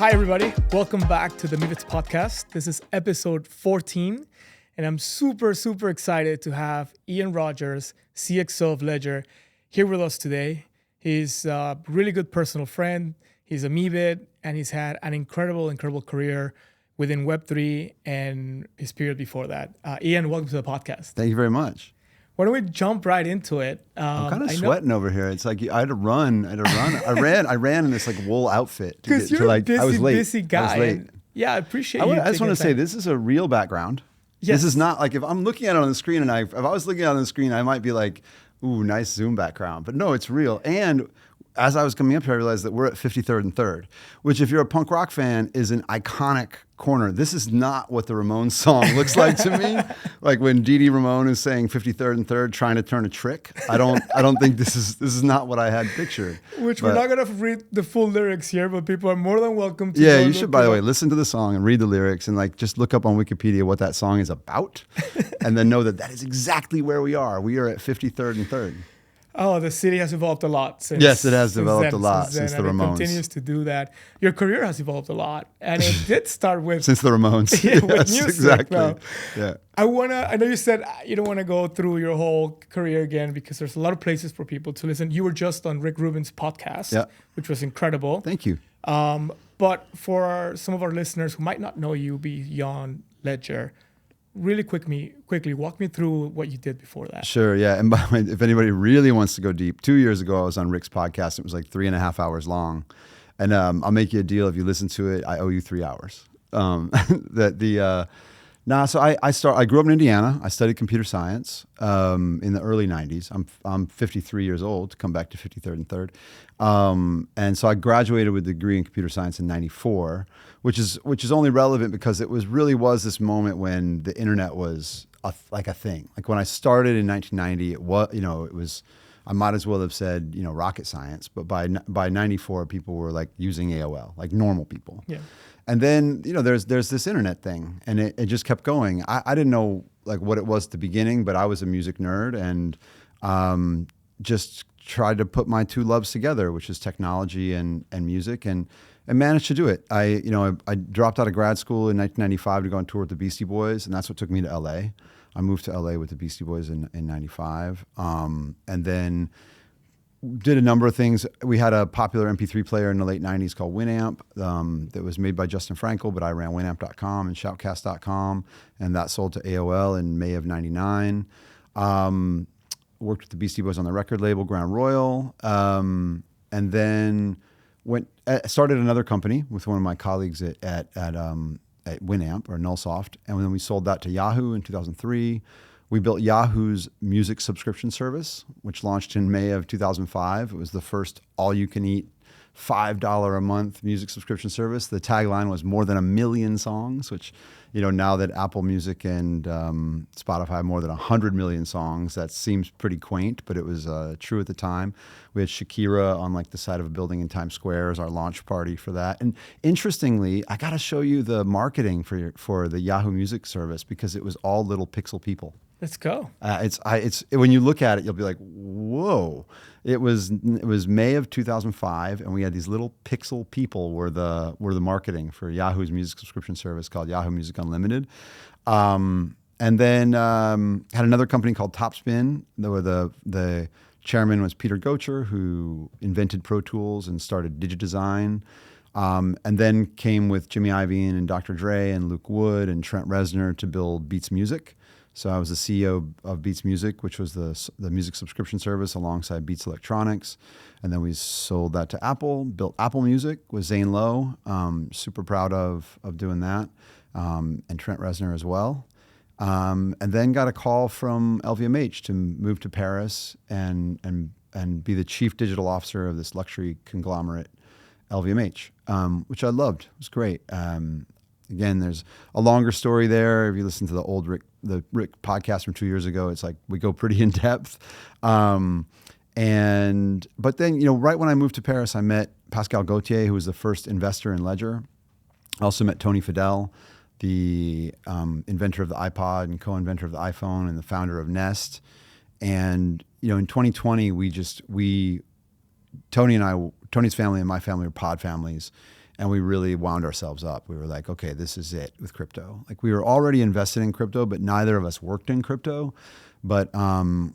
Hi, everybody. Welcome back to the Meebits podcast. This is episode 14, and I'm super excited to have Ian Rogers, CXO of Ledger, here with us today. He's a really good personal friend. He's a Meebit, and he's had an incredible career within Web3 and his period before that. Ian, welcome to the podcast. Thank you very much. Why don't we jump right into it? I'm kind of sweating over here. It's like I had to run. I ran in this like wool outfit because you're a busy guy. I was late. I appreciate you. I just want to say this is a real background. Yes. This is not like if I'm looking at it on the screen and if I was looking at it on the screen, I might be like, ooh, nice Zoom background. But no, it's real. And as I was coming up here, I realized that we're at 53rd and 3rd, which if you're a punk rock fan is an iconic corner. This is not what the Ramones song looks like to me. Like when Dee Dee Ramone is saying 53rd and 3rd, trying to turn a trick. I don't think this is not what I had pictured. Which we're not going to read the full lyrics here, but people are more than welcome to. Yeah, you should, by the way, listen to the song and read the lyrics and like just look up on Wikipedia what that song is about and then know that is exactly where we are. We are at 53rd and 3rd. Oh, the city has evolved a lot since. Yes, it has developed a lot since the Ramones. It continues to do that. Your career has evolved a lot, and it did start with since the Ramones. Yeah, with music. Exactly. No. Yeah. I know you said you don't want to go through your whole career again because there's a lot of places for people to listen. You were just on Rick Rubin's podcast, which was incredible. Thank you. But for some of our listeners who might not know you beyond Ledger, really quickly walk me through what you did before that. Sure, yeah. And by the way, if anybody really wants to go deep, 2 years ago I was on Rick's podcast. It was like 3.5 hours long. And I'll make you a deal. If you listen to it, I owe you 3 hours. So I grew up in Indiana. I studied computer science in the early 90s. I'm 53 years old, to come back to 53rd and 3rd. And so I graduated with a degree in computer science in 94, which is only relevant because it was this moment when the internet was like a thing. Like when I started in 1990, it was I might as well have said, rocket science, but by 94 people were like using AOL, like normal people. Yeah. And then, there's this internet thing and it just kept going. I didn't know like what it was at the beginning, but I was a music nerd and just tried to put my two loves together, which is technology and music and managed to do it. I dropped out of grad school in 1995 to go on tour with the Beastie Boys, and that's what took me to LA. I moved to LA with the Beastie Boys in 95. And then did a number of things. We had a popular MP3 player in the late 90s called Winamp that was made by Justin Frankel, but I ran winamp.com and shoutcast.com, and that sold to AOL in May of 99. Worked with the Beastie Boys on the record label, Grand Royal, and then started another company with one of my colleagues at Winamp or Nullsoft, and then we sold that to Yahoo in 2003. We built Yahoo's music subscription service, which launched in May of 2005. It was the first all-you-can-eat $5 a month music subscription service. The tagline was more than 1 million songs, which, now that Apple Music and Spotify have more than 100 million songs, that seems pretty quaint, but it was true at the time. We had Shakira on like the side of a building in Times Square as our launch party for that. And interestingly, I got to show you the marketing for the Yahoo Music service because it was all little pixel people. Let's go. It's when you look at it, you'll be like, whoa. It was May of 2005, and we had these little pixel people were the marketing for Yahoo's music subscription service called Yahoo Music Unlimited. And then had another company called Topspin. The chairman was Peter Gocher, who invented Pro Tools and started DigiDesign. And then came with Jimmy Iovine and Dr. Dre and Luke Wood and Trent Reznor to build Beats Music. So I was the CEO of Beats Music, which was the music subscription service alongside Beats Electronics. And then we sold that to Apple, built Apple Music with Zane Lowe. Super proud of doing that. And Trent Reznor as well. And then got a call from LVMH to move to Paris and be the chief digital officer of this luxury conglomerate, LVMH, which I loved. It was great. Again, there's a longer story there. If you listen to the Rick podcast from 2 years ago, it's like we go pretty in depth. But then, right when I moved to Paris, I met Pascal Gauthier, who was the first investor in Ledger. I also met Tony Fadell, the inventor of the iPod and co-inventor of the iPhone and the founder of Nest. And, in 2020, Tony's family and my family were pod families. and we really wound ourselves up. We were like, okay, this is it with crypto. Like we were already invested in crypto, but neither of us worked in crypto. But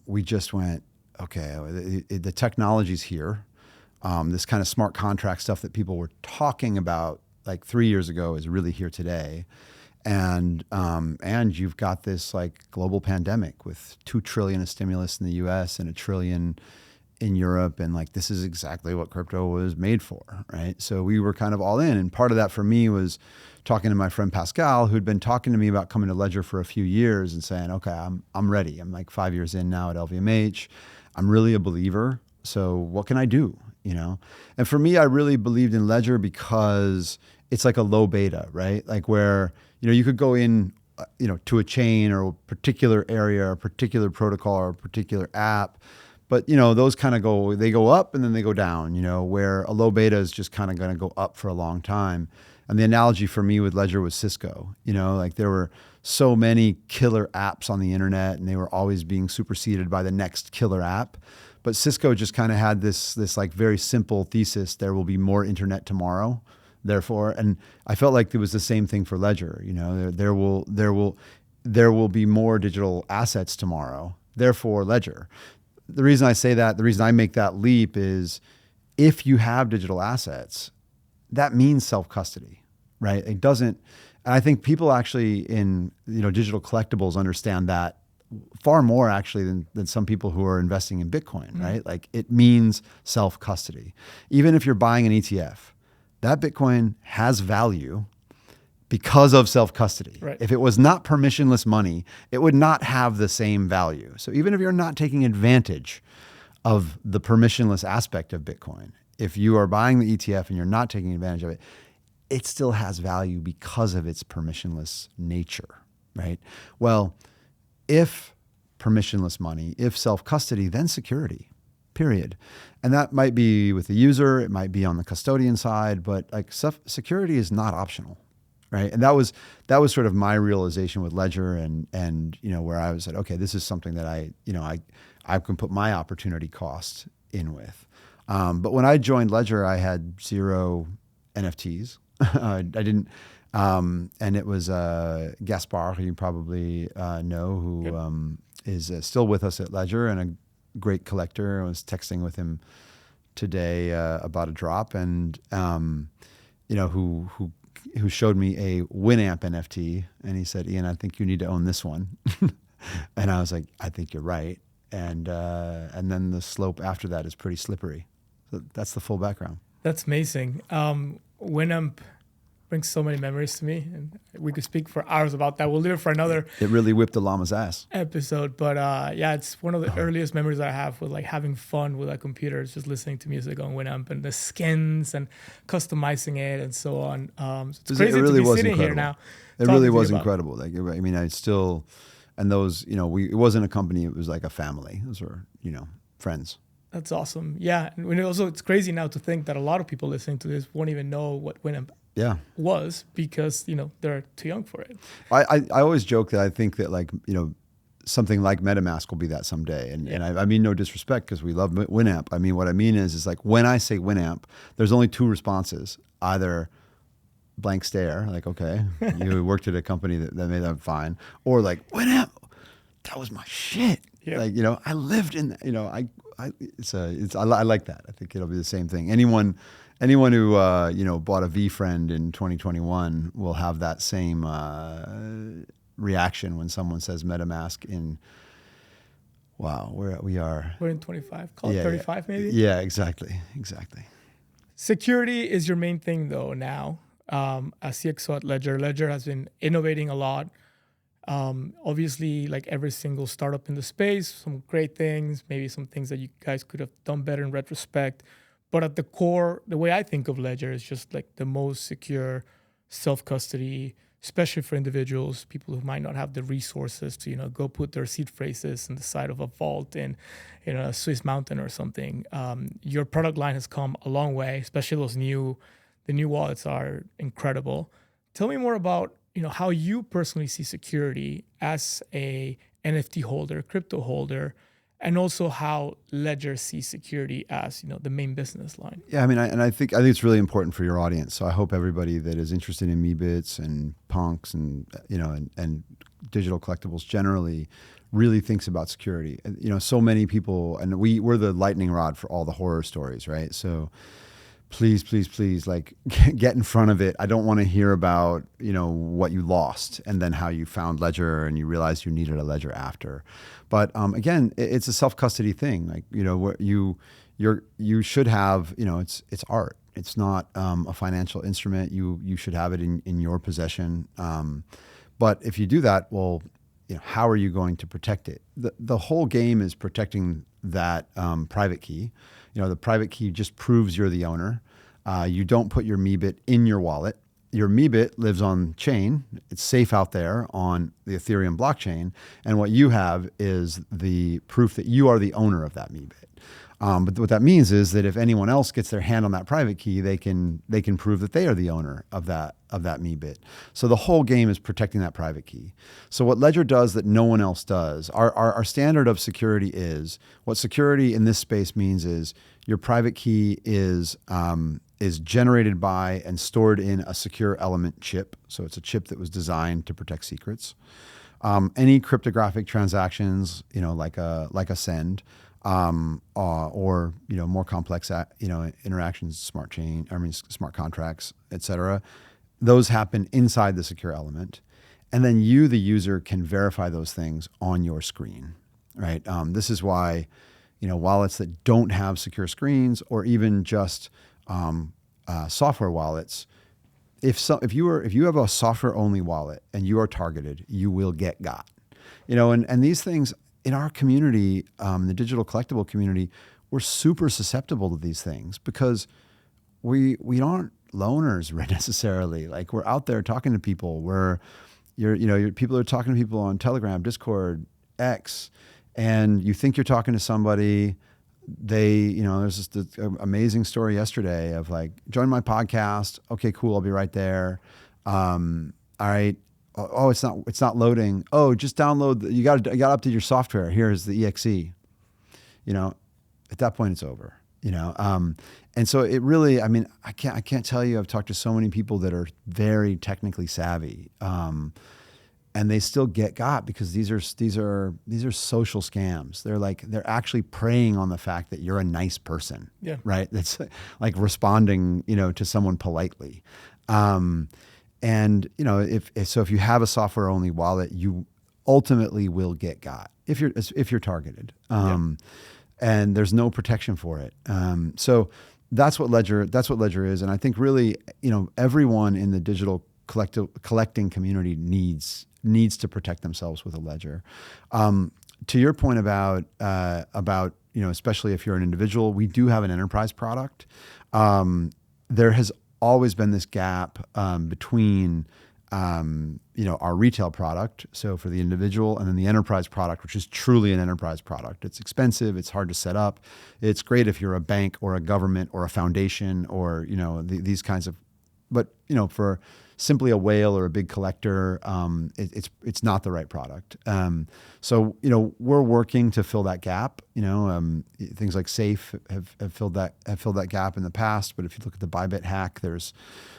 we just went, okay, the technology's here. This kind of smart contract stuff that people were talking about like 3 years ago is really here today. And you've got this like global pandemic with 2 trillion of stimulus in the US and 1 trillion in Europe. And like, this is exactly what crypto was made for, right? So we were kind of all in. And part of that for me was talking to my friend Pascal, who'd been talking to me about coming to Ledger for a few years and saying, okay, I'm ready. I'm like 5 years in now at LVMH. I'm really a believer. So what can I do? You know? And for me, I really believed in Ledger because it's like a low beta, right? Like where, you could go in, to a chain or a particular area or a particular protocol or a particular app. But, those kind of go up and then they go down, where a low beta is just kind of going to go up for a long time. And the analogy for me with Ledger was Cisco, like there were so many killer apps on the internet and they were always being superseded by the next killer app. But Cisco just kind of had this like very simple thesis: there will be more internet tomorrow. Therefore, and I felt like it was the same thing for Ledger. There will be more digital assets tomorrow. Therefore, Ledger. The reason I say that, the reason I make that leap is, if you have digital assets, that means self-custody, right? It doesn't, and I think people actually in digital collectibles understand that far more actually than some people who are investing in Bitcoin, right? Like it means self-custody. Even if you're buying an ETF, that Bitcoin has value because of self-custody. Right. If it was not permissionless money, it would not have the same value. So even if you're not taking advantage of the permissionless aspect of Bitcoin, if you are buying the ETF and you're not taking advantage of it, it still has value because of its permissionless nature, right? Well, if permissionless money, if self-custody, then security, period. And that might be with the user, it might be on the custodian side, but like security is not optional, right? And that was sort of my realization with Ledger, and where I was like, okay, this is something that I can put my opportunity cost in with. But when I joined Ledger, I had 0 NFTs. I didn't, and it was Gaspar, who you probably know, who is still with us at Ledger and a great collector. I was texting with him today about a drop, and who showed me a Winamp NFT, and he said, "Ian, I think you need to own this one." And I was like, "I think you're right." And then the slope after that is pretty slippery. So that's the full background. That's amazing. Winamp brings so many memories to me, and we could speak for hours about that. We'll leave it for another. It really whipped the llama's ass. Episode, but yeah, it's one of the earliest memories I have with like having fun with like computers, just listening to music on Winamp and the skins and customizing it and so on. So it's crazy to be sitting here now. It really was incredible. Like, I mean, I still, and those, it wasn't a company; it was like a family. Those were, friends. That's awesome. Yeah, and also it's crazy now to think that a lot of people listening to this won't even know what Winamp was, because they're too young for it. I always joke that I think that something like MetaMask will be that someday, and I mean no disrespect, because we love Winamp. I mean, what I mean is like, when I say Winamp, there's only 2 responses: either blank stare, like, okay, you worked at a company that made that, fine, or like, Winamp, that was my shit. Yeah. Like, I lived in that. I like that. I think it'll be the same thing. Anyone who bought a VFriend in 2021 will have that same reaction when someone says MetaMask in, wow, we're in 25, call it 35 maybe. Yeah, exactly. Security is your main thing though now. As CXO at Ledger has been innovating a lot. Obviously, like every single startup in the space, some great things, maybe some things that you guys could have done better in retrospect. But at the core, the way I think of Ledger is just like the most secure self-custody, especially for individuals, people who might not have the resources to, go put their seed phrases in the side of a vault in, a Swiss mountain or something. Your product line has come a long way, especially the new wallets are incredible. Tell me more about, how you personally see security as a NFT holder, crypto holder, and also how Ledger sees security as, the main business line. Yeah, I mean, I think it's really important for your audience. So I hope everybody that is interested in Meebits and punks and and digital collectibles generally really thinks about security. So many people, and we're the lightning rod for all the horror stories, right? So please, like get in front of it. I don't want to hear about, what you lost and then how you found Ledger and you realized you needed a Ledger after. But again, it's a self-custody thing. Like, what you should have, it's art. It's not a financial instrument. You should have it in your possession. But if you do that, well, how are you going to protect it? The whole game is protecting that private key. The private key just proves you're the owner. You don't put your Meebit in your wallet. Your Meebit lives on chain. It's safe out there on the Ethereum blockchain. And what you have is the proof that you are the owner of that Meebit. But what that means is that if anyone else gets their hand on that private key, they can prove that they are the owner of that Meebit. So the whole game is protecting that private key. So what Ledger does that no one else does, our standard of security is, what security in this space means is your private key is generated by and stored in a secure element chip. So it's a chip that was designed to protect secrets. Any cryptographic transactions, like a send, or more complex interactions, smart contracts, etc. Those happen inside the secure element, and then you, the user, can verify those things on your screen, right? This is why wallets that don't have secure screens, or even just software wallets, if you have a software only wallet and you are targeted, you will get got. And these things in our community, the digital collectible community, we're super susceptible to these things because we aren't loners necessarily. Like, we're out there talking to people. People are talking to people on Telegram, Discord, X, and you think you're talking to somebody. There's this amazing story yesterday of like, join my podcast. Okay, cool. I'll be right there. All right. Oh, it's not loading. Oh, just download. You got to update your software. Here's the EXE. At that point it's over. And so it really, I can't tell you. I've talked to so many people that are very technically savvy, and they still get got because these are social scams. They're actually preying on the fact that you're a nice person. Yeah. Right. That's like responding, to someone politely. And if you have a software only wallet, you ultimately will get got if you're targeted. And there's no protection for it. So that's what Ledger is. And I think really, everyone in the digital collecting community needs to protect themselves with a Ledger. To your point about especially if you're an individual, we do have an enterprise product. There has always been this gap between our retail product, so for the individual, and then the enterprise product, which is truly an enterprise product. It's expensive, it's hard to set up. It's great if you're a bank or a government or a foundation or these kinds of, but for simply a whale or a big collector, it's not the right product. So we're working to fill that gap. Things like Safe have filled that gap in the past. But if you look at the Bybit hack, there's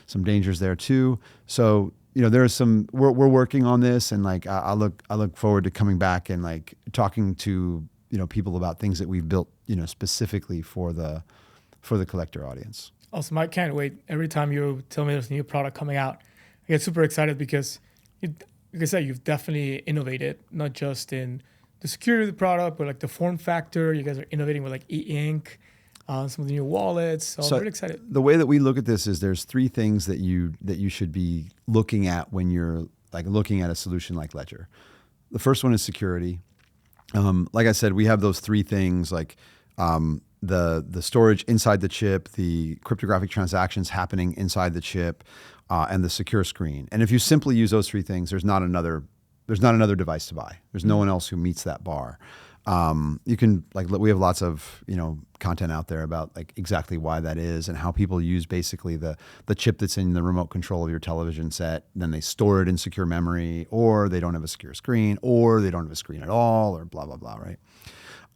some dangers there too. So there's some. We're working on this, and like I look forward to coming back and like talking to people about things that we've built specifically for the collector audience. Awesome. I can't wait. Every time you tell me there's a new product coming out, I get super excited because, like I said, you've definitely innovated, not just in the security of the product, but like the form factor. You guys are innovating with like e-ink, some of the new wallets. So I'm really excited. The way that we look at this is there's three things that you should be looking at when you're like looking at a solution like Ledger. The first one is security. Like I said, we have those three things, like the storage inside the chip, the cryptographic transactions happening inside the chip, and the secure screen. And if you simply use those three things, there's not another device to buy. There's no one else who meets that bar. You can we have lots of content out there about like exactly why that is and how people use basically the chip that's in the remote control of your television set. Then they store it in secure memory, or they don't have a secure screen, or they don't have a screen at all, or blah blah blah. Right.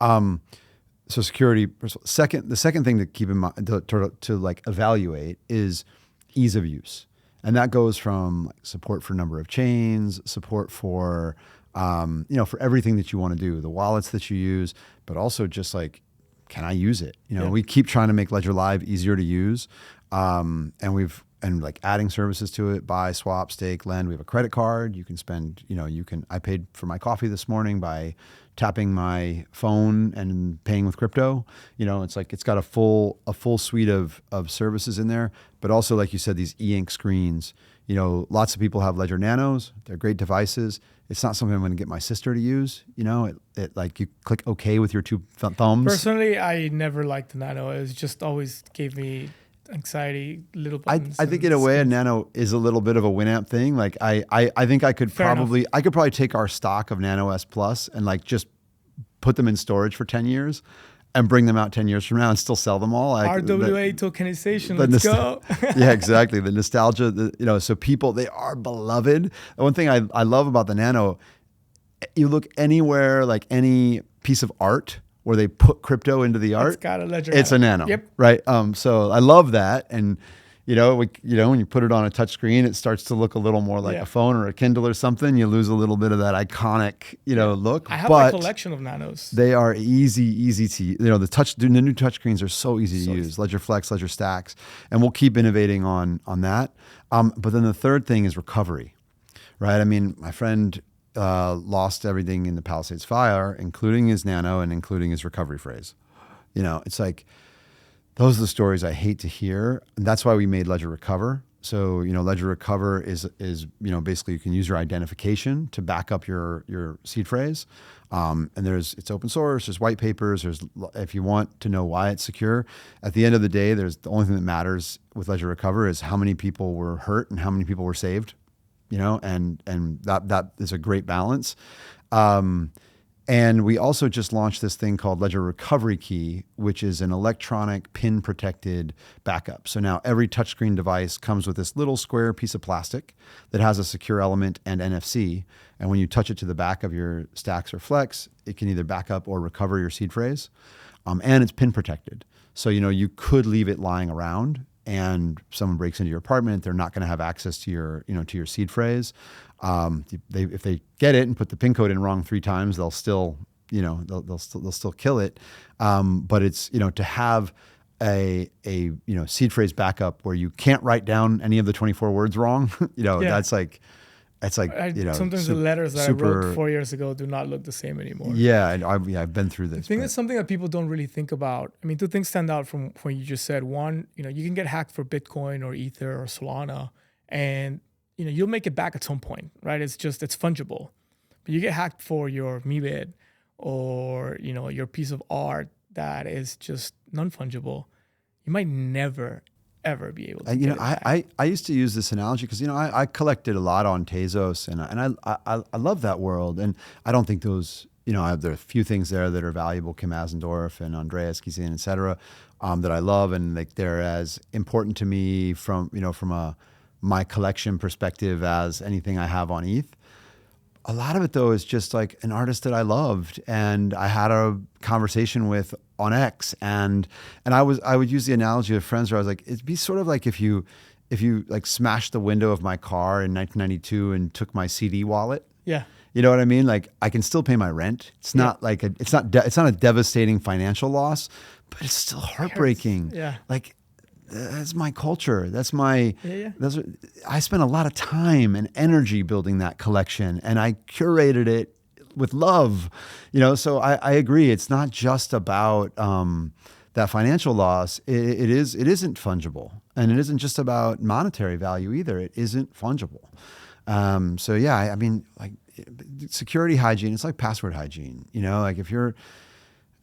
So security. The second thing to keep in mind to like evaluate is ease of use, and that goes from like support for number of chains, support for for everything that you want to do, the wallets that you use, but also just like, can I use it? We keep trying to make Ledger Live easier to use, and like adding services to it, buy, swap, stake, lend. We have a credit card. You can spend, I paid for my coffee this morning by tapping my phone and paying with crypto. It's like, it's got a full suite of services in there, but also, like you said, these e-ink screens, lots of people have Ledger Nanos. They're great devices. It's not something I'm going to get my sister to use. It like you click OK with your two thumbs. Personally, I never liked the Nano. It just always gave me anxiety, little buttons. I think in a way a Nano is a little bit of a Winamp thing. Like I think I could probably take our stock of Nano S Plus and like just put them in storage for 10 years and bring them out 10 years from now and still sell them all. RWA tokenization, let's go. Yeah, exactly. The nostalgia, so people, they are beloved. The one thing I love about the Nano, you look anywhere, like any piece of art where they put crypto into the art, it's got a Ledger it's Nano. a Nano, Yep. right? So I love that. And, when you put it on a touch screen, it starts to look a little more like a phone or a Kindle or something. You lose a little bit of that iconic, look. I have a collection of Nanos. They are easy to, the new touch screens are so easy to use. Ledger Flex, Ledger Stacks, and we'll keep innovating on that. But then the third thing is recovery, right? I mean, my friend lost everything in the Palisades fire, including his Nano and including his recovery phrase. It's like, those are the stories I hate to hear. And that's why we made Ledger Recover. So, Ledger Recover is basically you can use your identification to back up your seed phrase. And it's open source, there's white papers, if you want to know why it's secure. At the end of the day, the only thing that matters with Ledger Recover is how many people were hurt and how many people were saved, and that is a great balance. And we also just launched this thing called Ledger Recovery Key, which is an electronic pin-protected backup. So now every touchscreen device comes with this little square piece of plastic that has a secure element and NFC. And when you touch it to the back of your Stacks or Flex, it can either back up or recover your seed phrase. And it's pin-protected. So, you could leave it lying around and someone breaks into your apartment, they're not going to have access to your seed phrase. If they get it and put the PIN code in wrong 3 times, they'll still kill it. But it's, to have a seed phrase backup where you can't write down any of the 24 words wrong, that's like, sometimes the letters that I wrote 4 years ago do not look the same anymore. Yeah, and I've been through this. I think it's something that people don't really think about. I mean, 2 things stand out from what you just said. One, you can get hacked for Bitcoin or Ether or Solana, and you'll make it back at some point, right? It's fungible. But you get hacked for your Meebit or your piece of art that is just non-fungible. You might never ever be able to get it back. I used to use this analogy because I collected a lot on Tezos and I love that world, and I don't think those there are a few things there that are valuable, Kim Asendorf and Andreas Gizin, et cetera, that I love, and like they're as important to me from my collection perspective as anything I have on ETH. A lot of it though is just like an artist that I loved and I had a conversation with on X, and I would use the analogy of friends where I was like, it'd be sort of like if you like smashed the window of my car in 1992 and took my CD wallet. Yeah. You know what I mean? Like I can still pay my rent. It's not like it's not a devastating financial loss, but it's still heartbreaking. Yeah. Like that's my culture. That's my, I spent a lot of time and energy building that collection, and I curated it with love, so I agree. It's not just about that financial loss. It isn't fungible, and it isn't just about monetary value either. It isn't fungible. So yeah, I mean, like security hygiene, it's like password hygiene, like if you're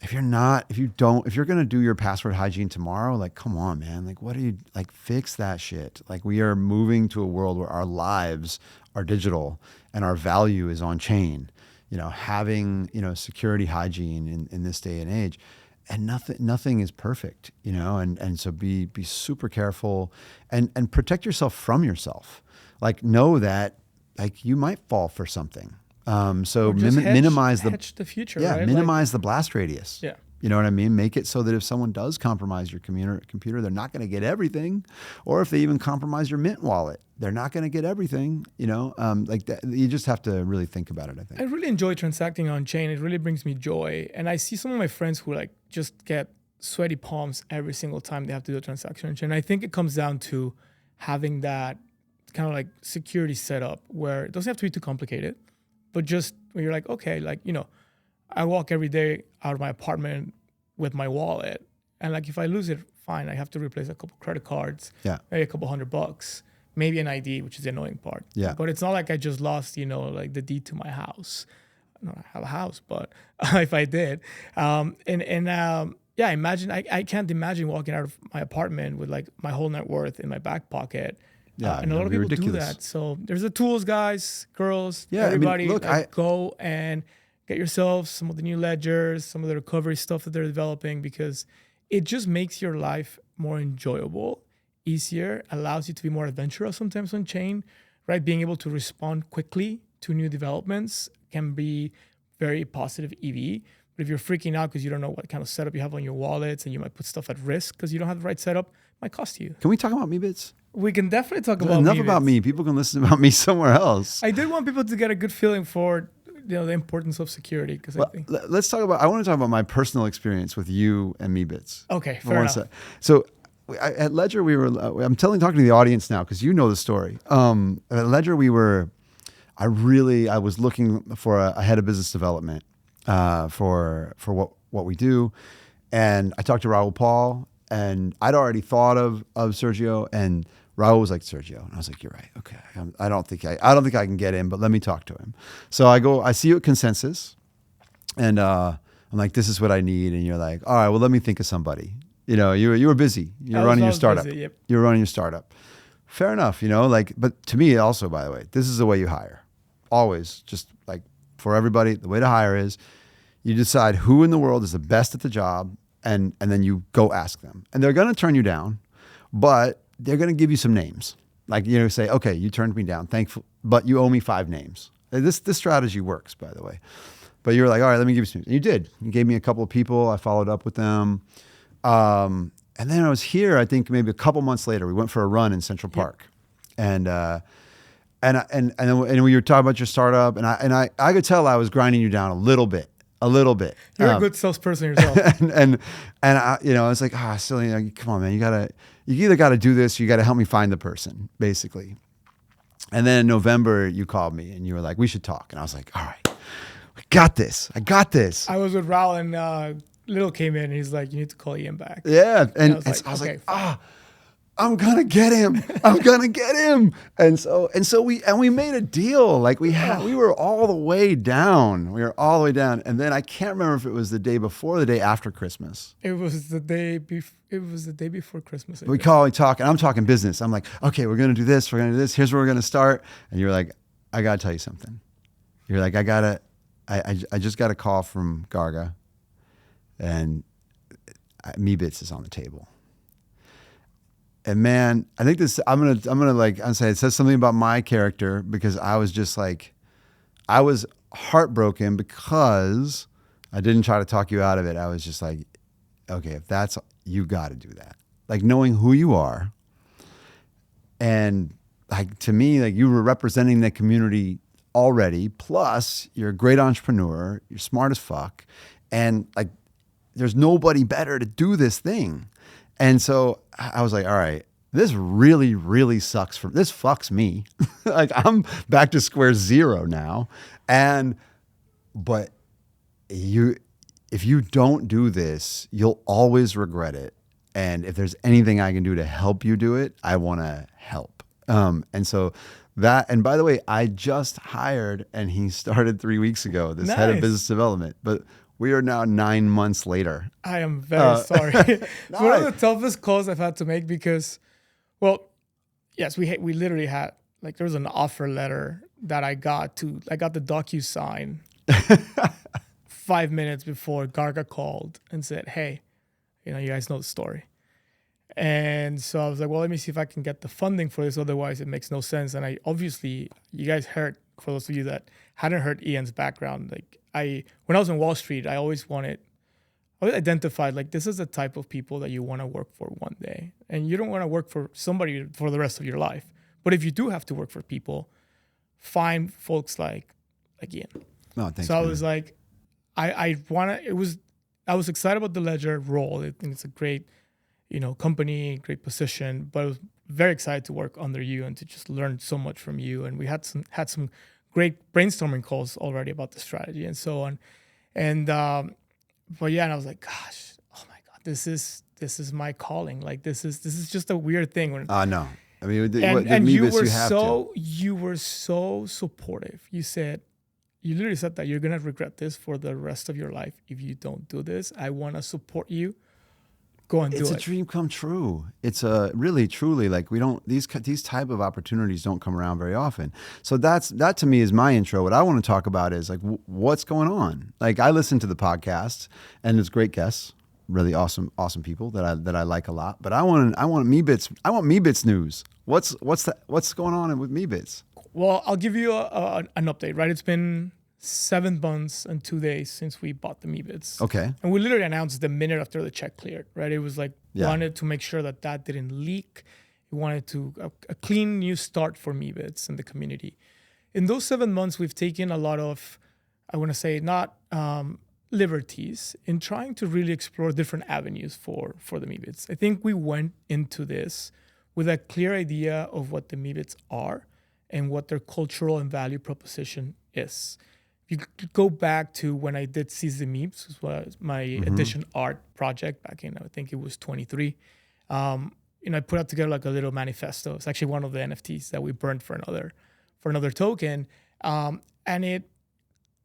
going to do your password hygiene tomorrow, like, come on, man, like, what are you, like, fix that shit. Like, we are moving to a world where our lives are digital and our value is on chain, having, security hygiene in this day and age, and nothing is perfect, and so be super careful and protect yourself from yourself. Like, know that, like, you might fall for something, So Or just minimize hedge the future. yeah, right? minimize the blast radius. Yeah. You know what I mean? Make it so that if someone does compromise your computer, they're not going to get everything. Or if they even compromise your Mint wallet, they're not going to get everything. You know, like that, you just have to really think about it, I think. I really enjoy transacting on chain. It really brings me joy. And I see some of my friends who like just get sweaty palms every single time they have to do a transaction on chain. I think it comes down to having that kind of like security setup where it doesn't have to be too complicated, but just when you're like, okay, like, you know, I walk every day out of my apartment with my wallet. And like, if I lose it, fine. I have to replace a couple credit cards, maybe a couple $100, maybe an ID, which is the annoying part. Yeah. But it's not like I just lost, you know, like the deed to my house. I don't have a house, but if I did. Imagine, I can't imagine walking out of my apartment with like my whole net worth in my back pocket. Yeah, and a lot of people ridiculous. do that. So there's the tools, guys, girls, Yeah, everybody. I mean, look, go and get yourself some of the new ledgers, some of the recovery stuff that they're developing, because it just makes your life more enjoyable, easier, allows you to be more adventurous sometimes on chain, right? Being able to respond quickly to new developments can be very positive EV. But if you're freaking out because you don't know what kind of setup you have on your wallets and you might put stuff at risk because you don't have the right setup, it might cost you. Can we talk about Meebits? We can definitely talk about enough Meebits. about me. People can listen about me somewhere else. I did want people to get a good feeling for, you know, the importance of security, because I think. Let's talk about. I want to talk about my personal experience with you and Meebits. Okay, fair enough. So at Ledger, we were. I'm talking to the audience now because you know the story. At Ledger, I was looking for a head of business development for what we do, and I talked to Raul Paul, and I'd already thought of Sergio, and Raul was like, Sergio, and I was like, you're right. Okay, I don't think I can get in, but let me talk to him. So I see you at Consensus, and I'm like, this is what I need, and you're like, all right, well, let me think of somebody. You know, you were busy. You're running your startup. Busy, yep. You're running your startup. Fair enough, you know, like, but to me also, by the way, this is the way you hire. Always, just like for everybody, the way to hire is you decide who in the world is the best at the job, and then you go ask them. And they're going to turn you down, but they're going to give you some names. Like, you know, say, okay, you turned me down, thankful, but you owe me 5 names. This strategy works, by the way. But you're like, all right, let me give you some names. And you did. You gave me a couple of people. I followed up with them. And then I was here, I think maybe a couple months later, we went for a run in Central Park. And then we were talking about your startup, and I could tell I was grinding you down a little bit. You're a good salesperson yourself. and I, you know, I was like, silly, come on, man, you either got to do this, or you got to help me find the person, basically. And then in November, you called me and you were like, we should talk. And I was like, all right, I got this. I was with Raul, and Little came in and he's like, you need to call Ian back. Yeah. And I was like, I'm gonna get him. And so we made a deal. Like we were all the way down. And then I can't remember if it was the day before or the day after Christmas. It was the day before Christmas. We talk, and I'm talking business. I'm like, okay, we're gonna do this. Here's where we're gonna start. And you're like, I gotta tell you something. You're like, I just got a call from Garga, and Meebits is on the table. And man, I think I'm gonna say it says something about my character, because I was just like, I was heartbroken because I didn't try to talk you out of it. I was just like, okay, if that's, you got to do that. Like, knowing who you are, and like, to me, like, you were representing the community already. Plus, you're a great entrepreneur. You're smart as fuck, and like, there's nobody better to do this thing. And so I was like, all right, this really, really sucks. This fucks me. Like, I'm back to square zero now. But if you don't do this, you'll always regret it. And if there's anything I can do to help you do it, I want to help. And so and by the way, I just hired, and he started 3 weeks ago, this head of business development. But we are now 9 months later. I am very sorry. It's one of the toughest calls I've had to make, because, well, yes, we literally had, like, there was an offer letter that I got the DocuSign 5 minutes before Garga called and said, hey, you know, you guys know the story. And so I was like, well, let me see if I can get the funding for this. Otherwise, it makes no sense. And you guys heard for those of you that hadn't heard Ian's background, like when I was in Wall Street, I always identified like this is the type of people that you want to work for one day, and you don't want to work for somebody for the rest of your life. But if you do have to work for people, find folks like Ian. No, thanks. So I was like, I was excited about the Ledger role. I think it's a great, company, great position, but I was very excited to work under you and to just learn so much from you. And we had some great brainstorming calls already about the strategy and so on. And but yeah, and I was like, gosh, oh my God, this is my calling. Like this is just a weird thing. No. I mean, you were so supportive. You literally said that you're gonna regret this for the rest of your life if you don't do this. I want to support you. Go and do it. It's a dream come true. It's a really, truly, like these type of opportunities don't come around very often. So that to me is my intro. What I want to talk about is like what's going on. Like I listen to the podcast and there's great guests, really awesome people that I like a lot. But I want Meebits. I want Meebits news. What's going on with Meebits? Well, I'll give you an update. Right, it's been 7 months and 2 days since we bought the Meebits. Okay. And we literally announced the minute after the check cleared, right? It was like, wanted to make sure that didn't leak. We wanted a clean new start for Meebits and the community. In those 7 months, we've taken a lot of, I want to say, not liberties in trying to really explore different avenues for the Meebits. I think we went into this with a clear idea of what the Meebits are and what their cultural and value proposition is. You could go back to when I did Seize the Meebs, which was my edition art project back in, I think it was 23. I put out together like a little manifesto. It's actually one of the NFTs that we burned for another token. And it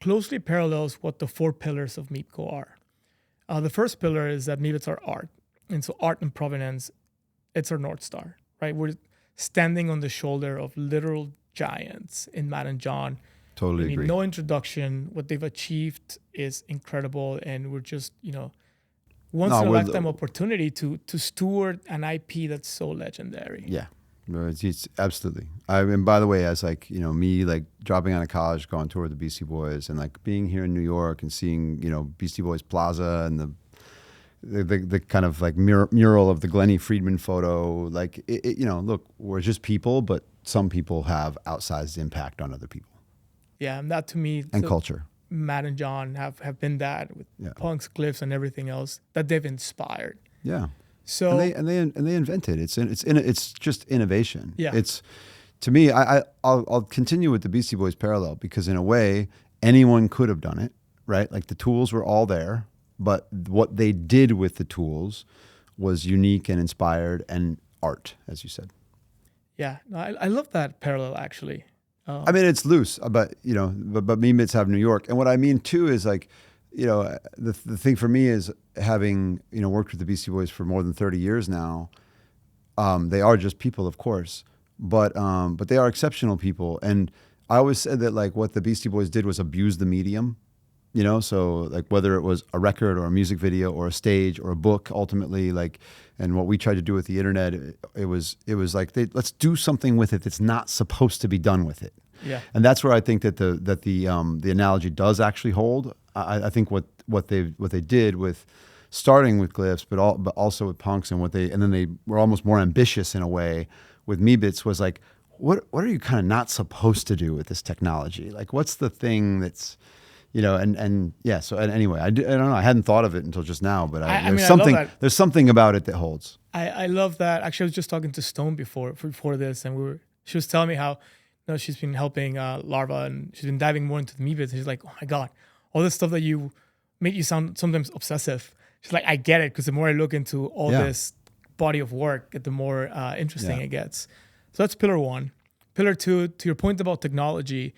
closely parallels what the 4 pillars of MeebCo are. The first pillar is that Meebits are art. And so art and provenance, it's our North Star, right? We're standing on the shoulder of literal giants in Matt and John. Totally agree. No introduction. What they've achieved is incredible, and we're just, once in a lifetime opportunity to steward an IP that's so legendary. Yeah, it's absolutely. And by the way, as like me, like dropping out of college, going tour with the Beastie Boys, and like being here in New York and seeing Beastie Boys Plaza and the kind of like mural of the Glennie Friedman photo. Like look, we're just people, but some people have outsized impact on other people. Yeah, and that to me and culture. Matt and John have been that with punks, glyphs, and everything else that they've inspired. Yeah. So and they invented it's just innovation. Yeah. It's to me I'll continue with the Beastie Boys parallel because in a way anyone could have done it, right? Like the tools were all there, but what they did with the tools was unique and inspired and art, as you said. Yeah, I love that parallel actually. I mean, it's loose, but but Meebits have New York, and what I mean too is like, the thing for me is having worked with the Beastie Boys for more than 30 years now. They are just people, of course, but they are exceptional people, and I always said that like what the Beastie Boys did was abuse the medium, so like whether it was a record or a music video or a stage or a book, ultimately like. And what we tried to do with the internet, it was like let's do something with it that's not supposed to be done with it. Yeah. And that's where I think that the analogy does actually hold. I think what they did with starting with glyphs, but also with punks and then they were almost more ambitious in a way with Meebits was like, what are you kind of not supposed to do with this technology? Like what's the thing that's So anyway, I don't know. I hadn't thought of it until just now, but there's something about it that holds. I love that. Actually, I was just talking to Stone before this, and she was telling me how she's been helping Larva, and she's been diving more into the Meebits. She's like, oh my God, all this stuff that you make you sound sometimes obsessive. She's like, I get it, because the more I look into all this body of work, the more interesting it gets. So that's pillar 1. Pillar 2, to your point about technology,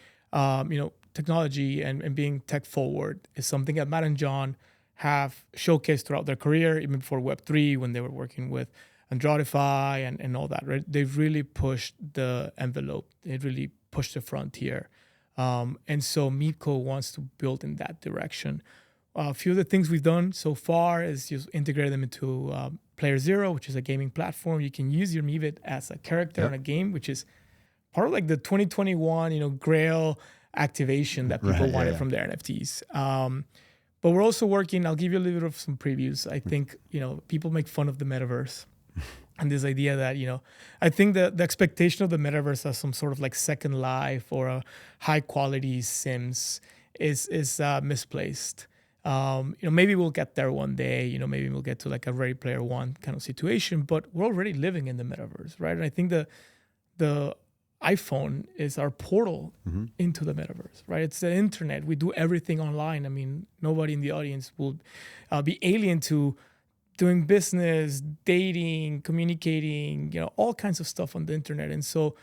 technology and being tech forward is something that Matt and John have showcased throughout their career, even before Web3 when they were working with Androidify and all that, right? They've really pushed the envelope. They really pushed the frontier. And so MeebCo wants to build in that direction. A few of the things we've done so far is just integrate them into Player Zero, which is a gaming platform. You can use your Meebit as a character in a game, which is part of like the 2021, Grail activation that people Right, wanted yeah. from their NFTs. But we're also working, I'll give you a little bit of some previews. I think, people make fun of the metaverse and this idea that, I think the expectation of the metaverse as some sort of like Second Life or a high quality Sims is misplaced. Maybe we'll get there one day, maybe we'll get to like a Ready Player One kind of situation, but we're already living in the metaverse, right? And I think the iPhone is our portal into the metaverse, right? It's the internet. We do everything online. I mean, nobody in the audience will be alien to doing business, dating, communicating, all kinds of stuff on the internet. And so,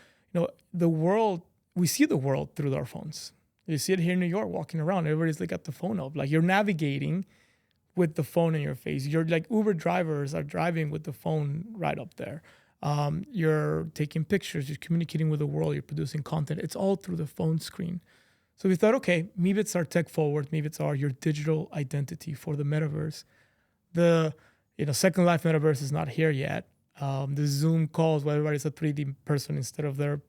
the world, we see the world through our phones. You see it here in New York, walking around. Everybody's like got the phone up. Like you're navigating with the phone in your face. You're like Uber drivers are driving with the phone right up there. You're taking pictures, you're communicating with the world, you're producing content. It's all through the phone screen. So we thought, okay, Meebits are tech forward. Meebits are your digital identity for the metaverse. The Second Life metaverse is not here yet. The Zoom calls where everybody's a 3D person instead of their,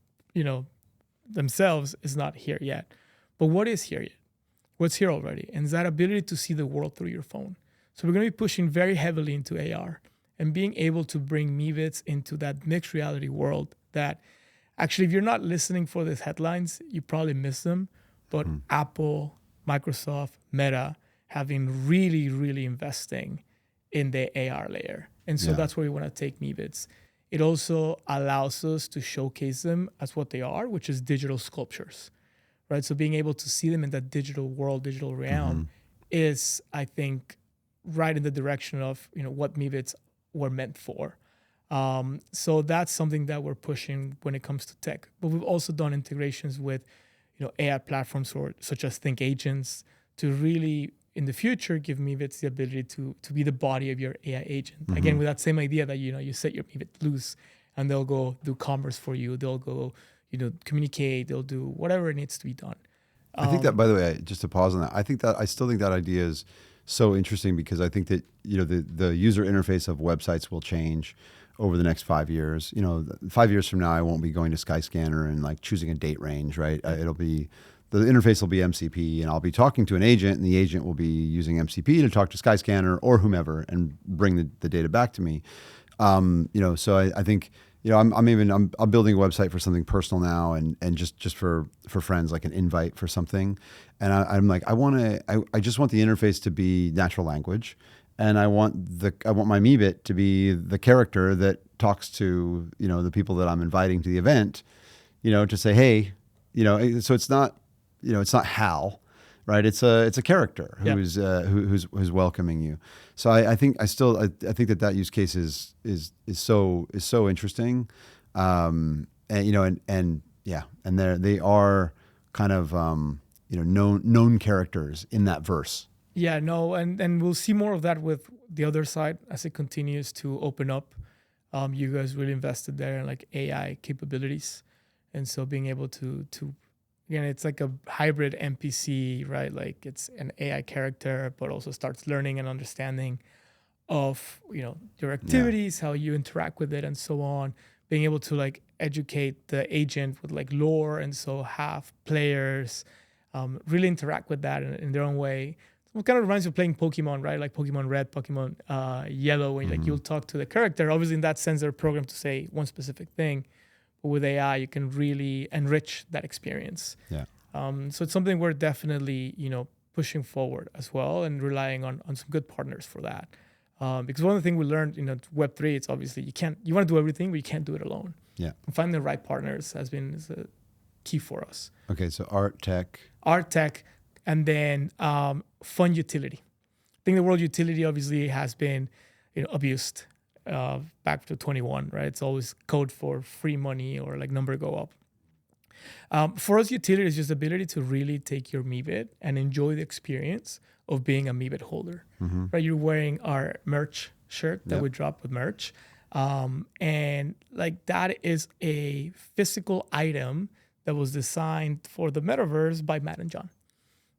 themselves is not here yet. But what is here yet? What's here already? And it's that ability to see the world through your phone. So we're going to be pushing very heavily into AR and being able to bring Meebits into that mixed reality world that actually, if you're not listening for these headlines, you probably miss them. But Apple, Microsoft, Meta have been really, really investing in the AR layer. And so that's where we want to take Meebits. It also allows us to showcase them as what they are, which is digital sculptures, right? So being able to see them in that digital world, digital realm is, I think, right in the direction of, what Meebits were meant for. So that's something that we're pushing when it comes to tech. But we've also done integrations with, AI platforms such as Think Agents to really, in the future, give Meebits the ability to be the body of your AI agent. Again, with that same idea that, you set your Meebit loose and they'll go do commerce for you. They'll go, communicate. They'll do whatever needs to be done. I think that, by the way, just to pause on that, I still think that idea is so interesting because I think that, the user interface of websites will change over the next 5 years. 5 years from now, I won't be going to Skyscanner and like choosing a date range, right? The interface will be MCP and I'll be talking to an agent and the agent will be using MCP to talk to Skyscanner or whomever and bring the data back to me. So I think, I'm building a website for something personal now and just for friends, like an invite for something. And I'm like, I just want the interface to be natural language. And I want my Meebit to be the character that talks to, the people that I'm inviting to the event, to say, hey, so it's not Hal, right? It's a character who's welcoming you. So I think that use case is so interesting. And they are kind of, known characters in that verse. Yeah, no, and we'll see more of that with the other side as it continues to open up. You guys really invested there in like AI capabilities. And so being able to again, it's like a hybrid NPC, right? Like it's an AI character, but also starts learning and understanding of, your activities, how you interact with it and so on. Being able to like educate the agent with like lore and so have players really interact with that in their own way. It kind of reminds me of playing Pokemon, right? Like Pokemon Red, Pokemon Yellow, when like you'll talk to the character. Obviously, in that sense, they're programmed to say one specific thing. But with AI, you can really enrich that experience. Yeah. So it's something we're definitely, pushing forward as well and relying on some good partners for that. Because one of the things we learned, Web3, it's obviously you want to do everything, but you can't do it alone. Yeah. And finding the right partners is a key for us. Okay, so art tech, and then fun utility. I think the word utility obviously has been, abused back to 21, right? It's always code for free money or like number go up. For us, utility is just the ability to really take your Meebit and enjoy the experience of being a Meebit holder, right? You're wearing our merch shirt that we drop with merch. And like that is a physical item that was designed for the metaverse by Matt and John.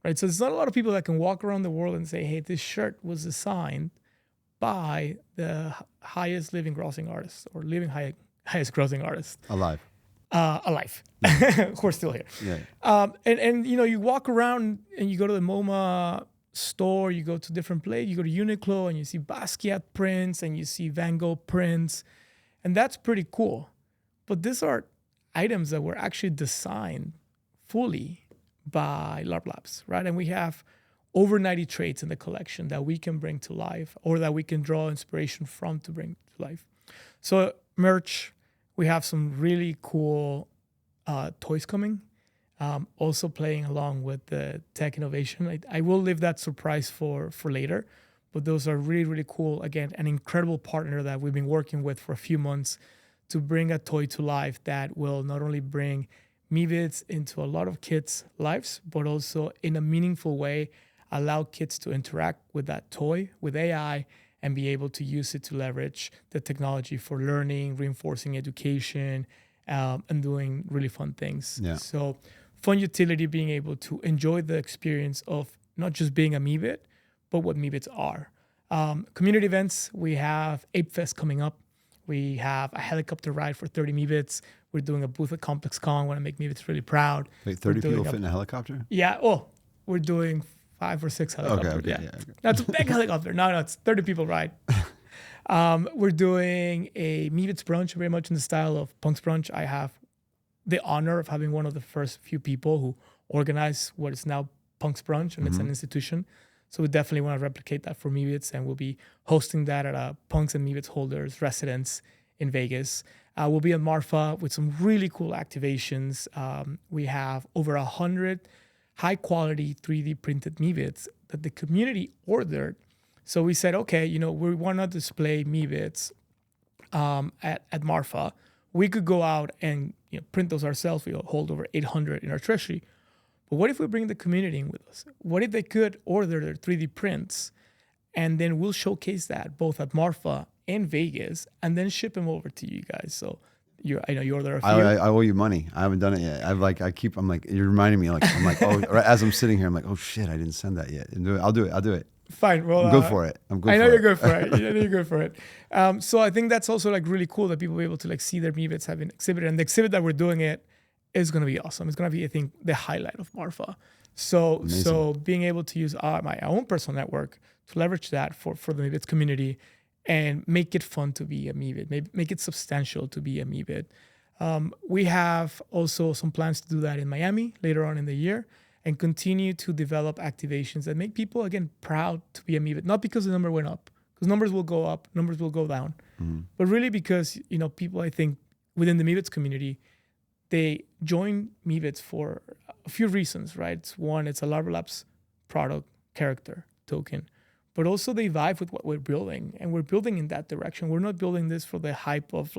Right, so there's not a lot of people that can walk around the world and say, hey, this shirt was designed by the highest living grossing artist or highest grossing artist. alive. Alive. We're still here. Yeah. And you walk around and you go to the MoMA store, you go to different places, you go to Uniqlo and you see Basquiat prints and you see Van Gogh prints, and that's pretty cool. But these are items that were actually designed fully by Larp Labs, right? And we have over 90 traits in the collection that we can bring to life or that we can draw inspiration from to bring to life. So merch, we have some really cool toys coming. Also playing along with the tech innovation. I will leave that surprise for later, but those are really, really cool. Again, an incredible partner that we've been working with for a few months to bring a toy to life that will not only bring Meebits into a lot of kids' lives, but also in a meaningful way, allow kids to interact with that toy, with AI, and be able to use it to leverage the technology for learning, reinforcing education, and doing really fun things. Yeah. So fun utility, being able to enjoy the experience of not just being a Meebit, but what Meebits are. Community events, we have Ape Fest coming up. We have a helicopter ride for 30 Meebits. We're doing a booth at ComplexCon. Want to make Meebits really proud. Wait, 30 people fit in a helicopter? Yeah. Oh, we're doing 5 or 6 helicopters. Okay. Yeah. Okay. That's a big helicopter. No, it's 30 people ride. We're doing a Meebits brunch, very much in the style of Punk's Brunch. I have the honor of having one of the first few people who organized what is now Punk's Brunch, and it's an institution. So we definitely want to replicate that for Meebits, and we'll be hosting that at a Punks and Meebits holders residence in Vegas. We'll be at Marfa with some really cool activations. We have over 100 high-quality 3D printed Meebits that the community ordered. So we said, okay, we want to display Meebits at Marfa. We could go out and print those ourselves. We hold over 800 in our treasury. But what if we bring the community in with us? What if they could order their 3D prints, and then we'll showcase that both at Marfa and Vegas, and then ship them over to you guys? So I know you order a few. I owe you money. I haven't done it yet. I'm like, you're reminding me. Oh, right as I'm sitting here, I'm like, oh shit, I didn't send that yet. I'll do it. Fine. Well, I'm good for it. I know you're good for it. I know you're good for it. So I think that's also really cool that people will be able to see their Meebits having exhibited, and the exhibit that we're doing it is going to be awesome. It's going to be, I think, the highlight of Marfa. So being able to use my own personal network to leverage that for the Meebits community and make it fun to be a Meebit, make it substantial to be a Meebit. We have also some plans to do that in Miami later on in the year, and continue to develop activations that make people, again, proud to be a Meebit. Not because the number went up, because numbers will go up, numbers will go down, but really because people, I think, within the Meebits community, they join Meebits for a few reasons, right? One, it's a Larva Labs product, character, token, but also they vibe with what we're building, and we're building in that direction. We're not building this for the hype of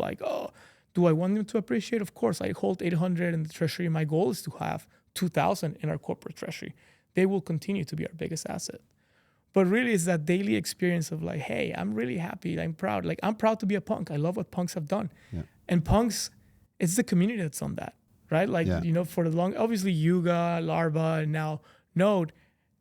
do I want them to appreciate? Of course, I hold 800 in the treasury. My goal is to have 2,000 in our corporate treasury. They will continue to be our biggest asset. But really, it's that daily experience of hey, I'm really happy. I'm proud. I'm proud to be a punk. I love what punks have done. Yeah. And punks, it's the community that's on that, right? For the long, obviously Yuga, Larva, and now Node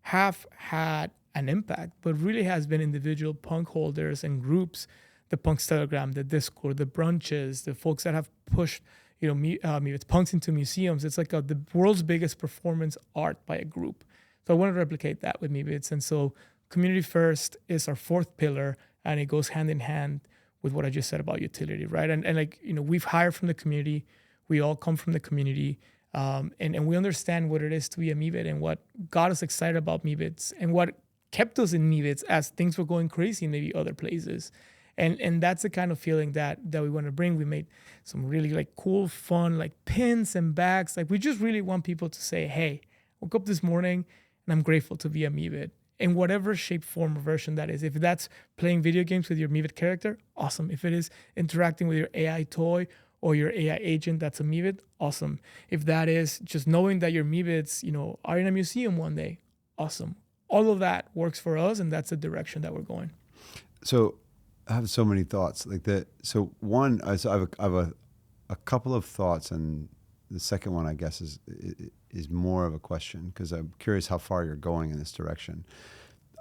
have had an impact, but really has been individual punk holders and groups, the Punks Telegram, the Discord, the brunches, the folks that have pushed Meebits punks into museums. It's the world's biggest performance art by a group. So I want to replicate that with Meebits. And so community first is our fourth pillar, and it goes hand in hand with what I just said about utility, right? And we've hired from the community. We all come from the community. And we understand what it is to be a Meebit and what got us excited about Meebits and what kept us in Meebits as things were going crazy in maybe other places. And that's the kind of feeling that we want to bring. We made some really cool, fun pins and bags. We just really want people to say, hey, I woke up this morning and I'm grateful to be a Meebit. In whatever shape, form, or version that is. If that's playing video games with your Meebit character, awesome. If it is interacting with your AI toy or your AI agent that's a Meebit, awesome. If that is just knowing that your Meebits, are in a museum one day, awesome. All of that works for us, and that's the direction that we're going. So I have so many thoughts like that. So one, I have a couple of thoughts, and the second one, I guess, is more of a question, because I'm curious how far you're going in this direction.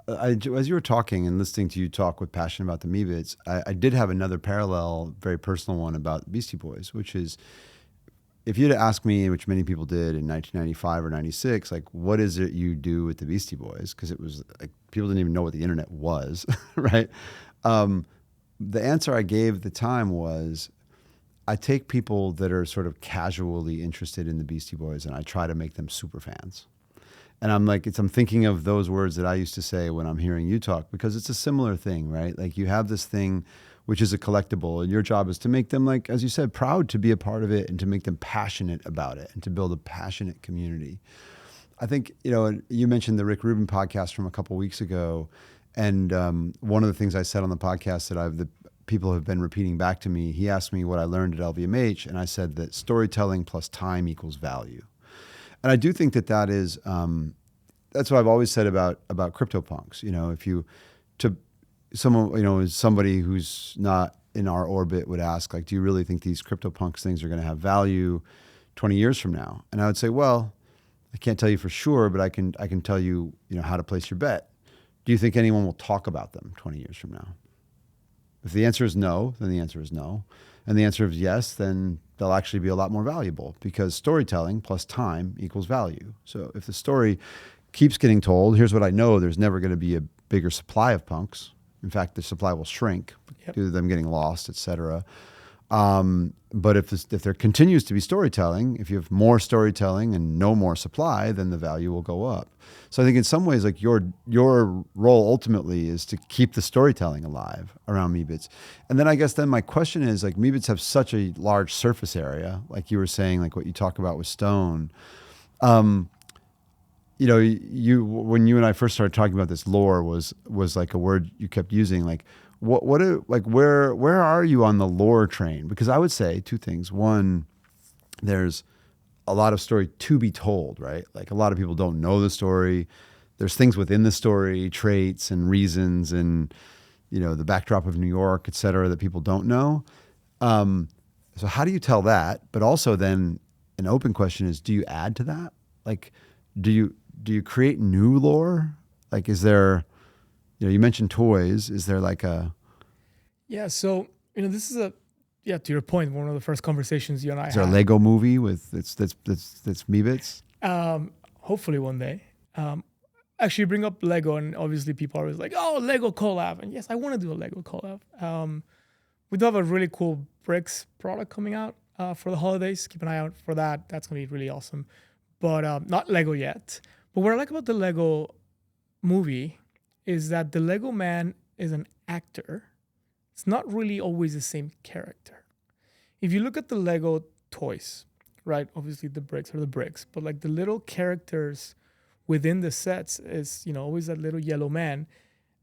As you were talking and listening to you talk with passion about the Meebits, I did have another parallel, very personal one about Beastie Boys, which is if you'd asked me, which many people did in 1995 or 96, like, what is it you do with the Beastie Boys? Because it was like people didn't even know what the internet was, right? The answer I gave at the time was, I take people that are sort of casually interested in the Beastie Boys and I try to make them super fans. And I'm like, I'm thinking of those words that I used to say when I'm hearing you talk, because it's a similar thing, right? Like you have this thing which is a collectible, and your job is to make them, like, as you said, proud to be a part of it and to make them passionate about it and to build a passionate community. I think, and you mentioned the Rick Rubin podcast from a couple of weeks ago. And one of the things I said on the podcast that the people have been repeating back to me, he asked me what I learned at LVMH, and I said that storytelling plus time equals value. And I do think that is, that's what I've always said about CryptoPunks. If you, somebody who's not in our orbit would ask, like, do you really think these CryptoPunks things are going to have value 20 years from now? And I would say, well, I can't tell you for sure, but I can tell you, how to place your bet. Do you think anyone will talk about them 20 years from now? If the answer is no, then the answer is no. And the answer is yes, then they'll actually be a lot more valuable, because storytelling plus time equals value. So if the story keeps getting told, here's what I know: there's never going to be a bigger supply of punks. In fact, the supply will shrink due to them getting lost, et cetera. But if there continues to be storytelling, if you have more storytelling and no more supply, then the value will go up. So I think in some ways, like your role ultimately is to keep the storytelling alive around Meebits. And then I guess my question is, like, Meebits have such a large surface area, like you were saying, like what you talk about with Stone. When you and I first started talking about this, lore was like a word you kept using. Like, where are you on the lore train? Because I would say two things. One, there's a lot of story to be told, right? Like, a lot of people don't know the story. There's things within the story, traits and reasons, and the backdrop of New York, et cetera, that people don't know. So how do you tell that? But also then an open question is, do you add to that? Like, do you create new lore? Like, is there, you mentioned toys. Is there like a... Yeah. So, this is to your point, one of the first conversations you and I had. Is there a Lego movie with that's Meebits? Hopefully one day. Actually, bring up Lego, and obviously people are always like, oh, Lego collab. And yes, I want to do a Lego collab. We do have a really cool bricks product coming out for the holidays. Keep an eye out for that. That's going to be really awesome. But not Lego yet. But what I like about the Lego movie is that the Lego man is an actor. It's not really always the same character. If you look at the Lego toys, right? Obviously the bricks are the bricks, but like the little characters within the sets is, always that little yellow man,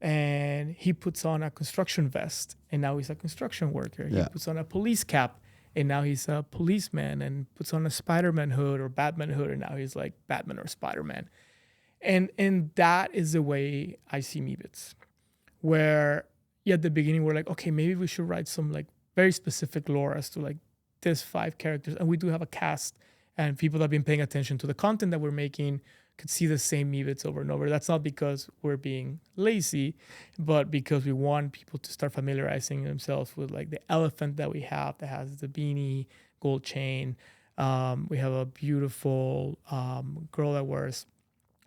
and he puts on a construction vest and now he's a construction worker. Yeah. He puts on a police cap and now he's a policeman, and puts on a Spider-Man hood or Batman hood and now he's like Batman or Spider-Man. And that is the way I see Meebits, where at the beginning we're like, okay, maybe we should write some like very specific lore as to like this 5 characters. And we do have a cast, and people that have been paying attention to the content that we're making could see the same Meebits over and over. That's not because we're being lazy, but because we want people to start familiarizing themselves with like the elephant that we have that has the beanie, gold chain. We have a beautiful girl that wears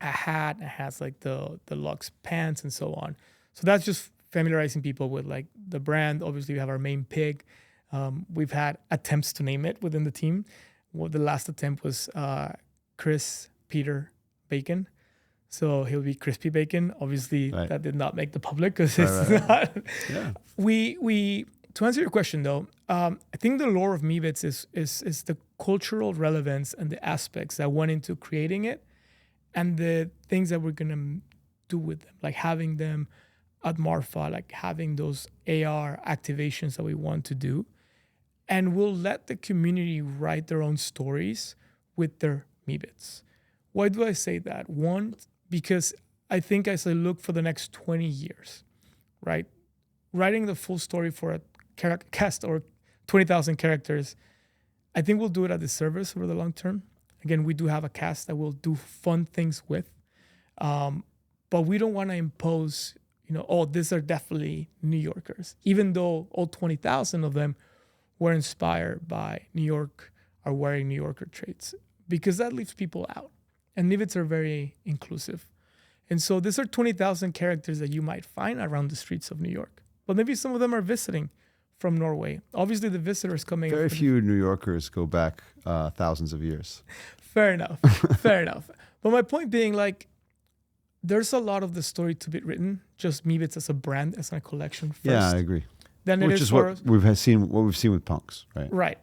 a hat and has like the luxe pants and so on. So that's just familiarizing people with like the brand. Obviously, we have our main pig. We've had attempts to name it within the team. Well, the last attempt was Chris Peter Bacon. So he'll be Crispy Bacon. Obviously, right. That did not make the public because it's not. Yeah. We to answer your question though, I think the lore of Meebits is the cultural relevance and the aspects that went into creating it, and the things that we're gonna do with them, like having them at Marfa, like having those AR activations that we want to do. And we'll let the community write their own stories with their Meebits. Why do I say that? One, because I think as I look for the next 20 years, right? Writing the full story for a cast or 20,000 characters, I think we'll do it at the service over the long term. Again, we do have a cast that we'll do fun things with. But we don't want to impose, these are definitely New Yorkers, even though all 20,000 of them were inspired by New York are wearing New Yorker traits because that leaves people out. And Meebits are very inclusive. And so these are 20,000 characters that you might find around the streets of New York. But maybe some of them are visiting from Norway. Obviously, the visitors coming. Very few New Yorkers go back thousands of years. Fair enough. Fair enough. But my point being, like, there's a lot of the story to be written, just Meebits as a brand, as a collection first. Yeah, I agree. Then Which is what we've seen with punks, right? Right.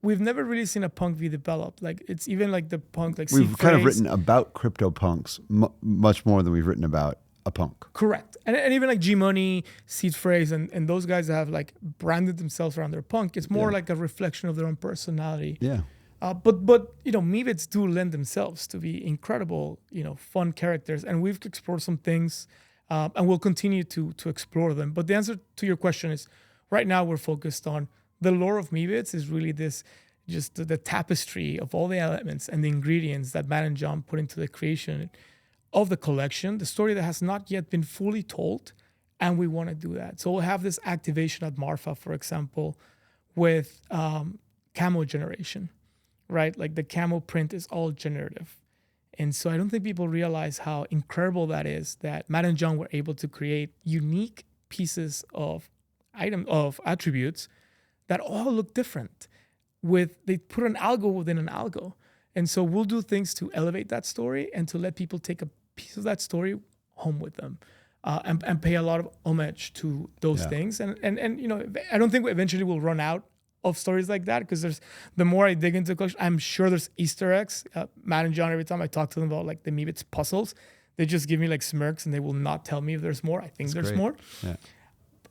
We've never really seen a punk be developed. Like, it's even like the punk, like we've kind of written about crypto punks much more than we've written about a punk. Correct. And even like G-Money, Seed Phrase, and those guys that have like branded themselves around their punk, it's more like a reflection of their own personality. Yeah. But you know, Meebits do lend themselves to be incredible, you know, fun characters. And we've explored some things and we'll continue to explore them. But the answer to your question is, right now we're focused on the lore of Meebits is really this, just the tapestry of all the elements and the ingredients that Matt and John put into the creation of the collection, the story that has not yet been fully told, and we want to do that. So we'll have this activation at Marfa, for example, with camo generation, right? Like the camo print is all generative. And so I don't think people realize how incredible that is, that Matt and John were able to create unique pieces of attributes that all look different. They put an algo within an algo. And so we'll do things to elevate that story and to let people take a piece of that story home with them and pay a lot of homage to those things. And you know, I don't think eventually we'll run out of stories like that, because the more I dig into the collection, I'm sure there's Easter eggs. Matt and John, every time I talk to them about like the Meebits puzzles, they just give me like smirks and they will not tell me if there's more. I think there's more. Yeah.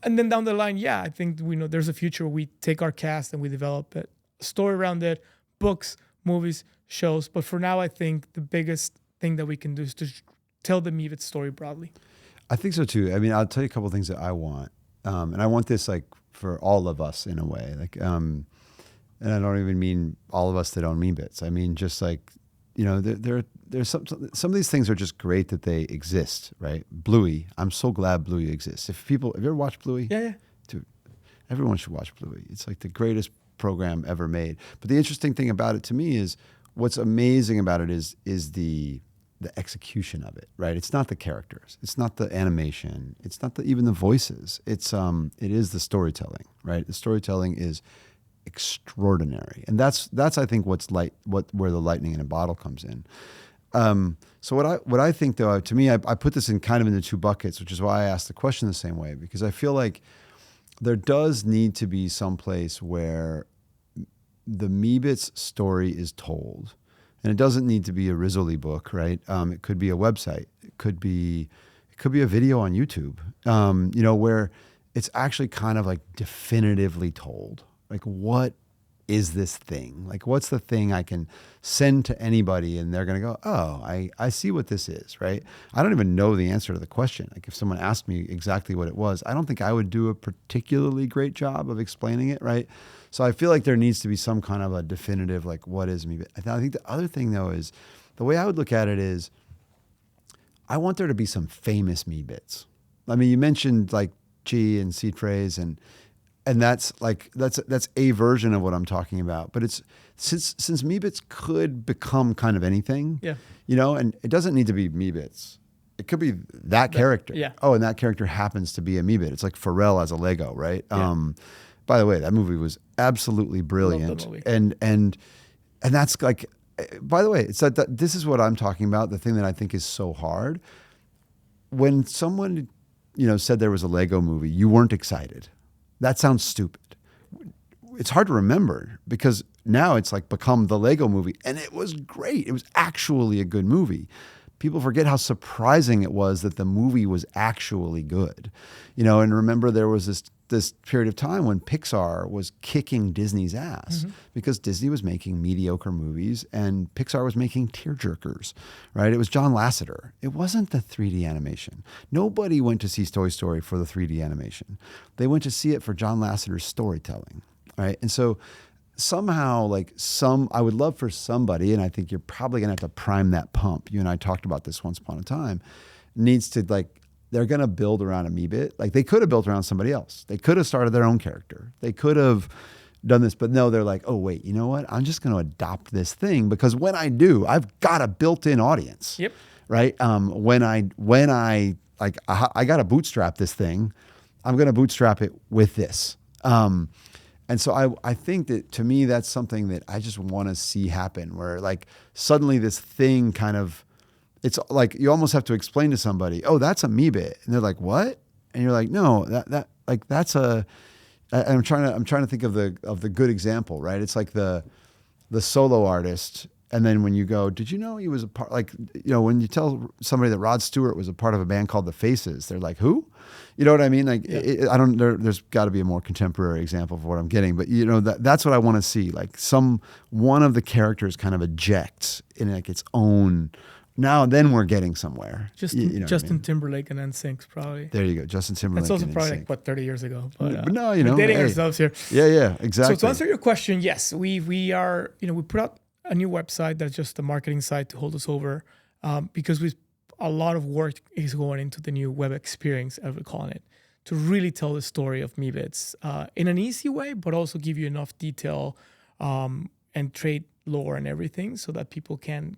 And then down the line, I think we know there's a future where we take our cast and we develop a story around it, books, movies, shows. But for now, I think the biggest thing that we can do is to tell the Meebits story broadly. I think so too. I mean, I'll tell you a couple of things that I want. And I want this like for all of us in a way. Like, and I don't even mean all of us that own Meebits. I mean, just like, you know, there's some of these things are just great that they exist, right? Bluey, I'm so glad Bluey exists. Have you ever watched Bluey? Yeah. Dude, everyone should watch Bluey. It's like the greatest program ever made. But the interesting thing about it to me is, what's amazing about it is the execution of it, right? It's not the characters, it's not the animation, it's not even the voices. It is the storytelling, right? The storytelling is extraordinary, and that's I think where the lightning in a bottle comes in. So what I think though, to me, I put this in kind of into two buckets, which is why I asked the question the same way, because I feel like there does need to be some place where the Meebits story is told. And it doesn't need to be a Rizzoli book, right? It could be a website. It could be a video on YouTube, you know, where it's actually kind of like definitively told. Like, what is this thing? Like, what's the thing I can send to anybody and they're going to go, oh, I see what this is, right? I don't even know the answer to the question. Like, if someone asked me exactly what it was, I don't think I would do a particularly great job of explaining it, right? So I feel like there needs to be some kind of a definitive, like, what is Meebits? I think the other thing, though, is the way I would look at it is I want there to be some famous Meebits. I mean, you mentioned like G and Seed Phrase, and that's a version of what I'm talking about. But it's since Meebits could become kind of anything, you know, and it doesn't need to be Meebits. It could be that character. Yeah. Oh, and that character happens to be a Meebit. It's like Pharrell as a Lego, right? Yeah. By the way, that movie was absolutely brilliant. Love and that's like, by the way, it's that this is what I'm talking about. The thing that I think is so hard. When someone, you know, said there was a Lego movie, you weren't excited. That sounds stupid. It's hard to remember because now it's like become the Lego movie, and it was great. It was actually a good movie. People forget how surprising it was that the movie was actually good, you know. And remember, there was this period of time when Pixar was kicking Disney's ass because Disney was making mediocre movies and Pixar was making tearjerkers, right? It was John Lasseter. It wasn't the 3D animation. Nobody went to see Toy Story for the 3D animation. They went to see it for John Lasseter's storytelling, right? And so somehow, like I would love for somebody, and I think you're probably gonna have to prime that pump. You and I talked about this once upon a time, needs to like, they're going to build around a Meebit. Like, they could have built around somebody else. They could have started their own character. They could have done this. But no, they're like, oh wait, you know what? I'm just going to adopt this thing because when I do, I've got a built-in audience. Yep. Right. When I got to bootstrap this thing, I'm going to bootstrap it with this. And so I think that to me, that's something that I just want to see happen where like suddenly this thing kind of, it's like you almost have to explain to somebody, oh, that's a Meebit. And they're like, what? And you're like, no, that's a, I'm trying to think of the good example, right? It's like the solo artist. And then when you go, did you know he was a part, like, you know, when you tell somebody that Rod Stewart was a part of a band called The Faces, they're like, who? You know what I mean? Like, there's got to be a more contemporary example of what I'm getting, but you know, that's what I want to see. Like one of the characters kind of ejects in like its own, now then we're getting somewhere. Justin Timberlake and NSYNC probably. There you go. Justin Timberlake. That's also probably like, 30 years ago. But no, you know, we're dating ourselves here. Yeah, exactly. So to answer your question, yes, we are, you know, we put out a new website that's just a marketing site to hold us over because a lot of work is going into the new web experience, as we're calling it, to really tell the story of Meebits in an easy way, but also give you enough detail and trade lore and everything so that people can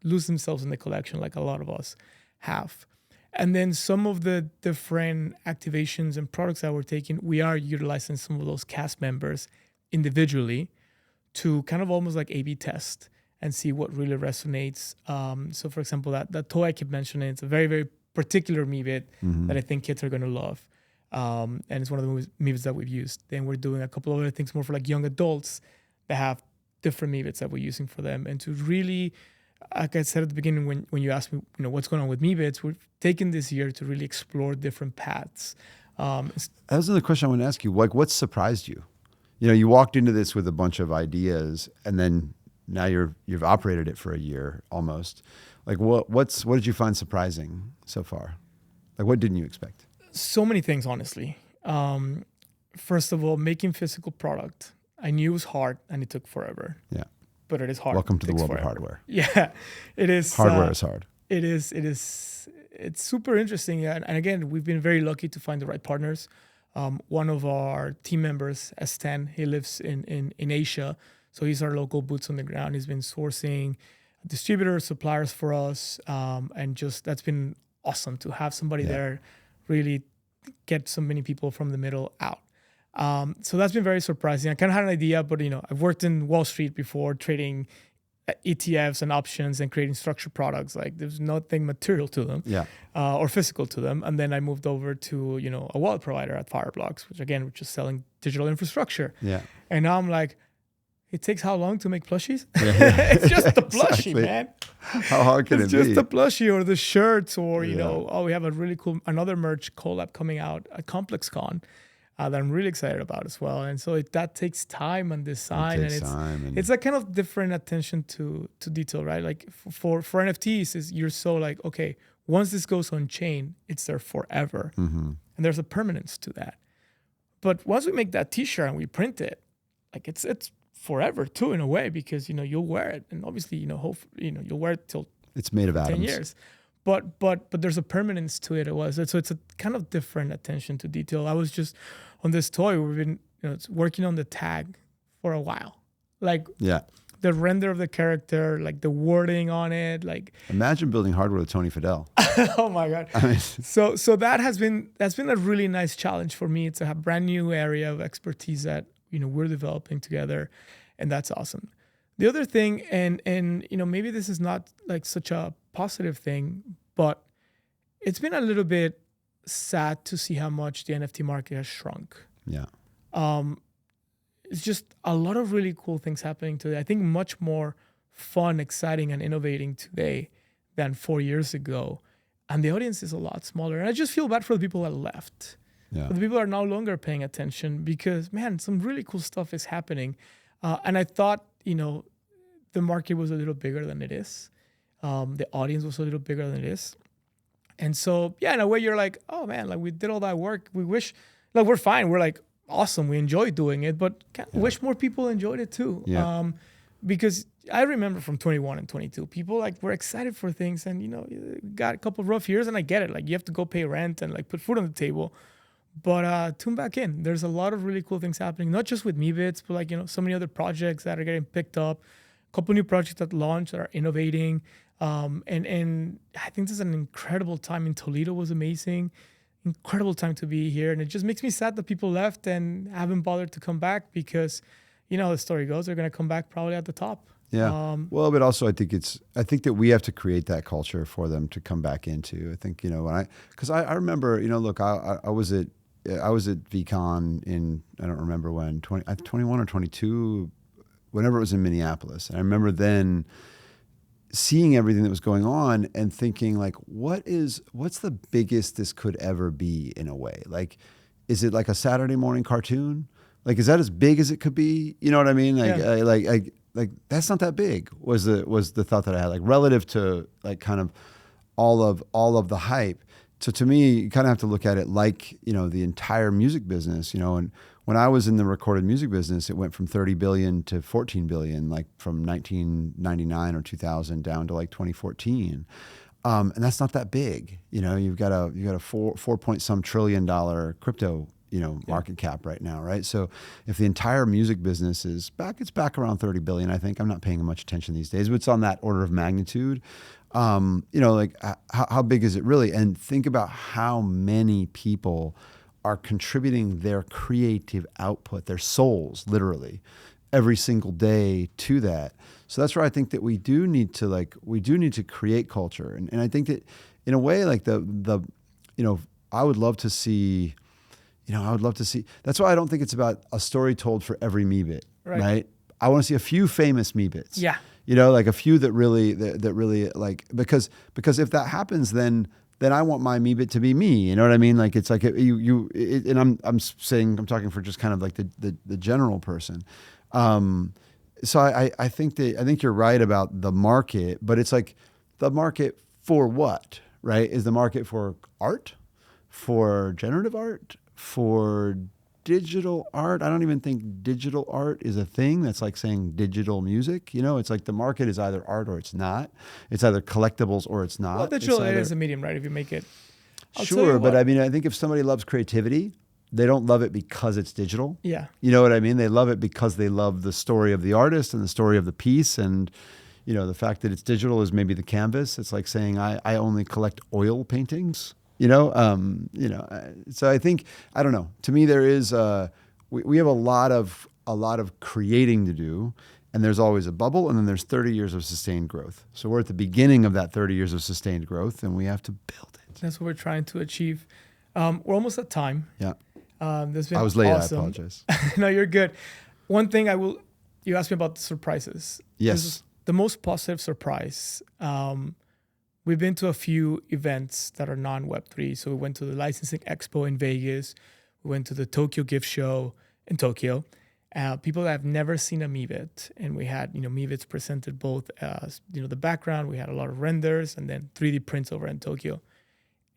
lose themselves in the collection like a lot of us have. And then some of the different activations and products that we're taking, we are utilizing some of those cast members individually to kind of almost like A/B test and see what really resonates. So for example, that toy I keep mentioning, it's a very, very particular Meebit that I think kids are going to love. And it's one of the Meebits that we've used. Then we're doing a couple of other things more for like young adults that have different Meebits that we're using for them. And to really, like I said at the beginning, when you asked me, you know, what's going on with Meebits, we're taking this year to really explore different paths. That was another question I want to ask you. Like, what surprised you? You know, you walked into this with a bunch of ideas, and then now you've operated it for a year almost. Like, what did you find surprising so far? Like, what didn't you expect? So many things, honestly. First of all, making physical product. I knew it was hard, and it took forever. Yeah, but it is hard. Welcome to the world of hardware. Yeah, it is. Hardware is hard. It is. It's super interesting, and again, we've been very lucky to find the right partners. One of our team members, S10, he lives in Asia. So he's our local boots on the ground. He's been sourcing distributors, suppliers for us. And just that's been awesome to have somebody there really get so many people from the middle out. So that's been very surprising. I kind of had an idea, but you know, I've worked in Wall Street before trading ETFs and options and creating structured products. Like there's nothing material to them or physical to them. And then I moved over to, you know, a wallet provider at Fireblocks, which again, we're just selling digital infrastructure. Yeah. And now I'm like, it takes how long to make plushies? It's just the plushie, man. How hard can it be? It's just the plushie or the shirts or, you know, we have a really cool, another merch collab coming out at ComplexCon. That I'm really excited about as well. And so that takes time and design. It's a kind of different attention to detail, right? Like for NFTs, you're so like, okay, once this goes on chain, it's there forever. And there's a permanence to that. But once we make that t-shirt and we print it, like it's forever too, in a way, because, you know, you'll wear it. And obviously, you know, hopefully, you know, you'll wear it till it's made of 10 atoms. years. But there's a permanence to it. So it's a kind of different attention to detail. I was just on this toy. We've been working on the tag for a while. Like the render of the character, like the wording on it. Like imagine building hardware with Tony Fadell. Oh my God! I mean, so that's been a really nice challenge for me. It's a brand new area of expertise that, you know, we're developing together, and that's awesome. The other thing, and you know, maybe this is not like such a positive thing, but it's been a little bit sad to see how much the NFT market has shrunk. Yeah. It's just a lot of really cool things happening today. I think much more fun, exciting, and innovating today than 4 years ago. And the audience is a lot smaller. And I just feel bad for the people that left. Yeah. The people are no longer paying attention because, man, some really cool stuff is happening. And I thought, you know, the market was a little bigger than it is. The audience was a little bigger than it is. And so, yeah, in a way you're like, oh man, like we did all that work. We wish, like we're fine. We're like, awesome. We enjoy doing it, but wish more people enjoyed it too. Yeah. Because I remember from 21 and 22, people like were excited for things and, you know, got a couple of rough years and I get it. Like you have to go pay rent and like put food on the table. But tune back in. There's a lot of really cool things happening, not just with Meebits, but like, so many other projects that are getting picked up, a couple new projects that launched that are innovating. And I think this is an incredible time in Toledo was amazing. Incredible time to be here. And it just makes me sad that people left and haven't bothered to come back because, the story goes, they're going to come back probably at the top. Yeah. Well, but also I think that we have to create that culture for them to come back into. I think, because I remember, look, I was at VCon in, I don't remember when, 21 or 22, whenever it was in Minneapolis. And I remember then seeing everything that was going on and thinking like, what's the biggest this could ever be in a way? Like, is it like a Saturday morning cartoon? Like, is that as big as it could be? You know what I mean? Like, Yeah. Like that's not that big was the thought that I had, like relative to like kind of all of the hype. So to me, you kind of have to look at it like, the entire music business, and when I was in the recorded music business, it went from 30 billion to 14 billion, like from 1999 or 2000 down to like 2014. And that's not that big. You've got a 4 point some $1 trillion crypto market cap right now, right? So if the entire music business is back, it's back around 30 billion, I think. I'm not paying much attention these days, but it's on that order of magnitude. Like how big is it really? And think about how many people are contributing their creative output, their souls, literally, every single day to that. So that's where I think that we do need to create culture. And I think that in a way, like I would love to see, that's why I don't think it's about a story told for every Meebit, right? I want to see a few famous Meebits. Yeah. Like a few that really like, because if that happens, then I want my Meebit to be me. You know what I mean? Like, it's like and I'm talking for just kind of like the general person. So I think you're right about the market, but it's like the market for what, right? Is the market for art, for generative art, for digital art? I don't even think digital art is a thing. That's like saying digital music. It's like the market is either art or it's not. It's either collectibles or it's not. Well, digital is a medium, right? If you make it. Sure, but I mean, I think if somebody loves creativity, they don't love it because it's digital. Yeah. You know what I mean? They love it because they love the story of the artist and the story of the piece. And, the fact that it's digital is maybe the canvas. It's like saying I only collect oil paintings. So I think, I don't know, to me, there is, we have a lot of creating to do, and there's always a bubble, and then there's 30 years of sustained growth. So we're at the beginning of that 30 years of sustained growth, and we have to build it. That's what we're trying to achieve. We're almost at time. Yeah. This has been I was late. awesome. I apologize. No, you're good. One thing you asked me about the surprises. Yes. This is the most positive surprise. We've been to a few events that are non-Web3. So we went to the Licensing Expo in Vegas. We went to the Tokyo Gift Show in Tokyo. People that have never seen a Meebit. And we had, Meebits presented both as, the background. We had a lot of renders and then 3D prints over in Tokyo.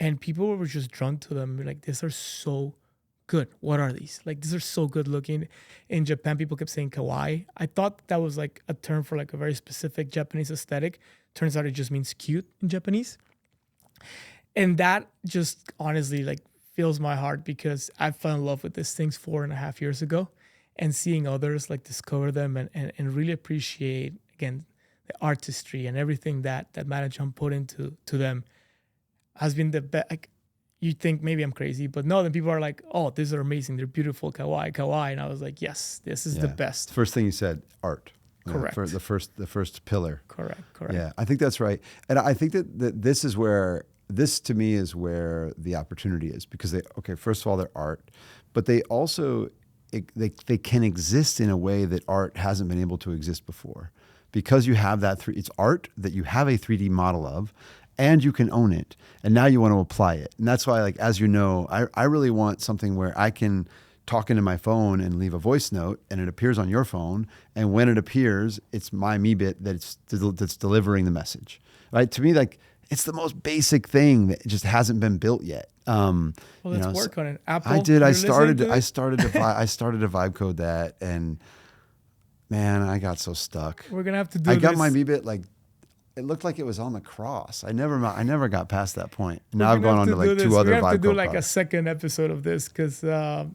And people were just drawn to them. Like, these are so good. What are these? Like, these are so good looking. In Japan, people kept saying kawaii. I thought that was like a term for like a very specific Japanese aesthetic. Turns out it just means cute in Japanese. And that just honestly like fills my heart because I fell in love with these things 4.5 years ago, and seeing others like discover them and really appreciate, again, the artistry and everything that Matt and John put into them has been the best. Like, you think maybe I'm crazy, but no, then people are like, oh, these are amazing. They're beautiful, kawaii. And I was like, yes, this is the best. First thing you said, art. Correct. For the first pillar. Correct. Yeah, I think that's right. And I think that this to me is where the opportunity is, because first of all, they're art, but they also, they can exist in a way that art hasn't been able to exist before, because you have it's art that you have a 3D model of, and you can own it, and now you want to apply it. And that's why, like, as you know, I really want something where I can talk into my phone and leave a voice note, and it appears on your phone. And when it appears, it's my Meebit that's delivering the message, right? To me, like, it's the most basic thing that just hasn't been built yet. Well, let's work on it. Apple. I did. I started to vibe code that, and man, I got so stuck. We're gonna have to do. I got my Meebit like It looked like it was on the cross. I never got past that point. Now I've We're gone gonna on to have like do two this. other We have to Vibe do Co like a products. second episode of this because No,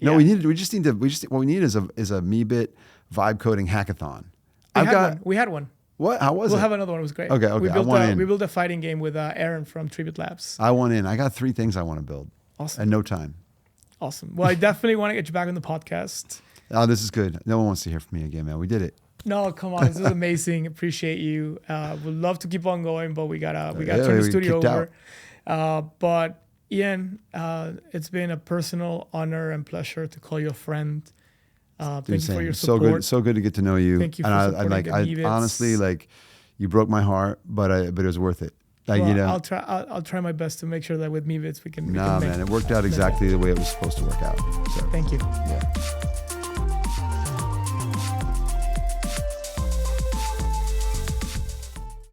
what we need is a Meebit vibe coding hackathon. We had one. What? How was it? We'll have another one. It was great. Okay. We built a fighting game with Aaron from Tribute Labs. I want in. I got 3 things I want to build. Awesome. And no time. Awesome. Well, I definitely want to get you back on the podcast. Oh, this is good. No one wants to hear from me again, man. We did it. No, come on. This is amazing. Appreciate you. Would love to keep on going, but we gotta turn the we studio kicked over. But Ian, it's been a personal honor and pleasure to call you a friend. Thank you for your support. So good to get to know you. Thank you for and supporting the Meebits. honestly, like, you broke my heart, but it was worth it. Like, Well, you know, I'll try my best to make sure that with Meebits we can. man, it worked out exactly the way it was supposed to work out. So, Thank you. yeah.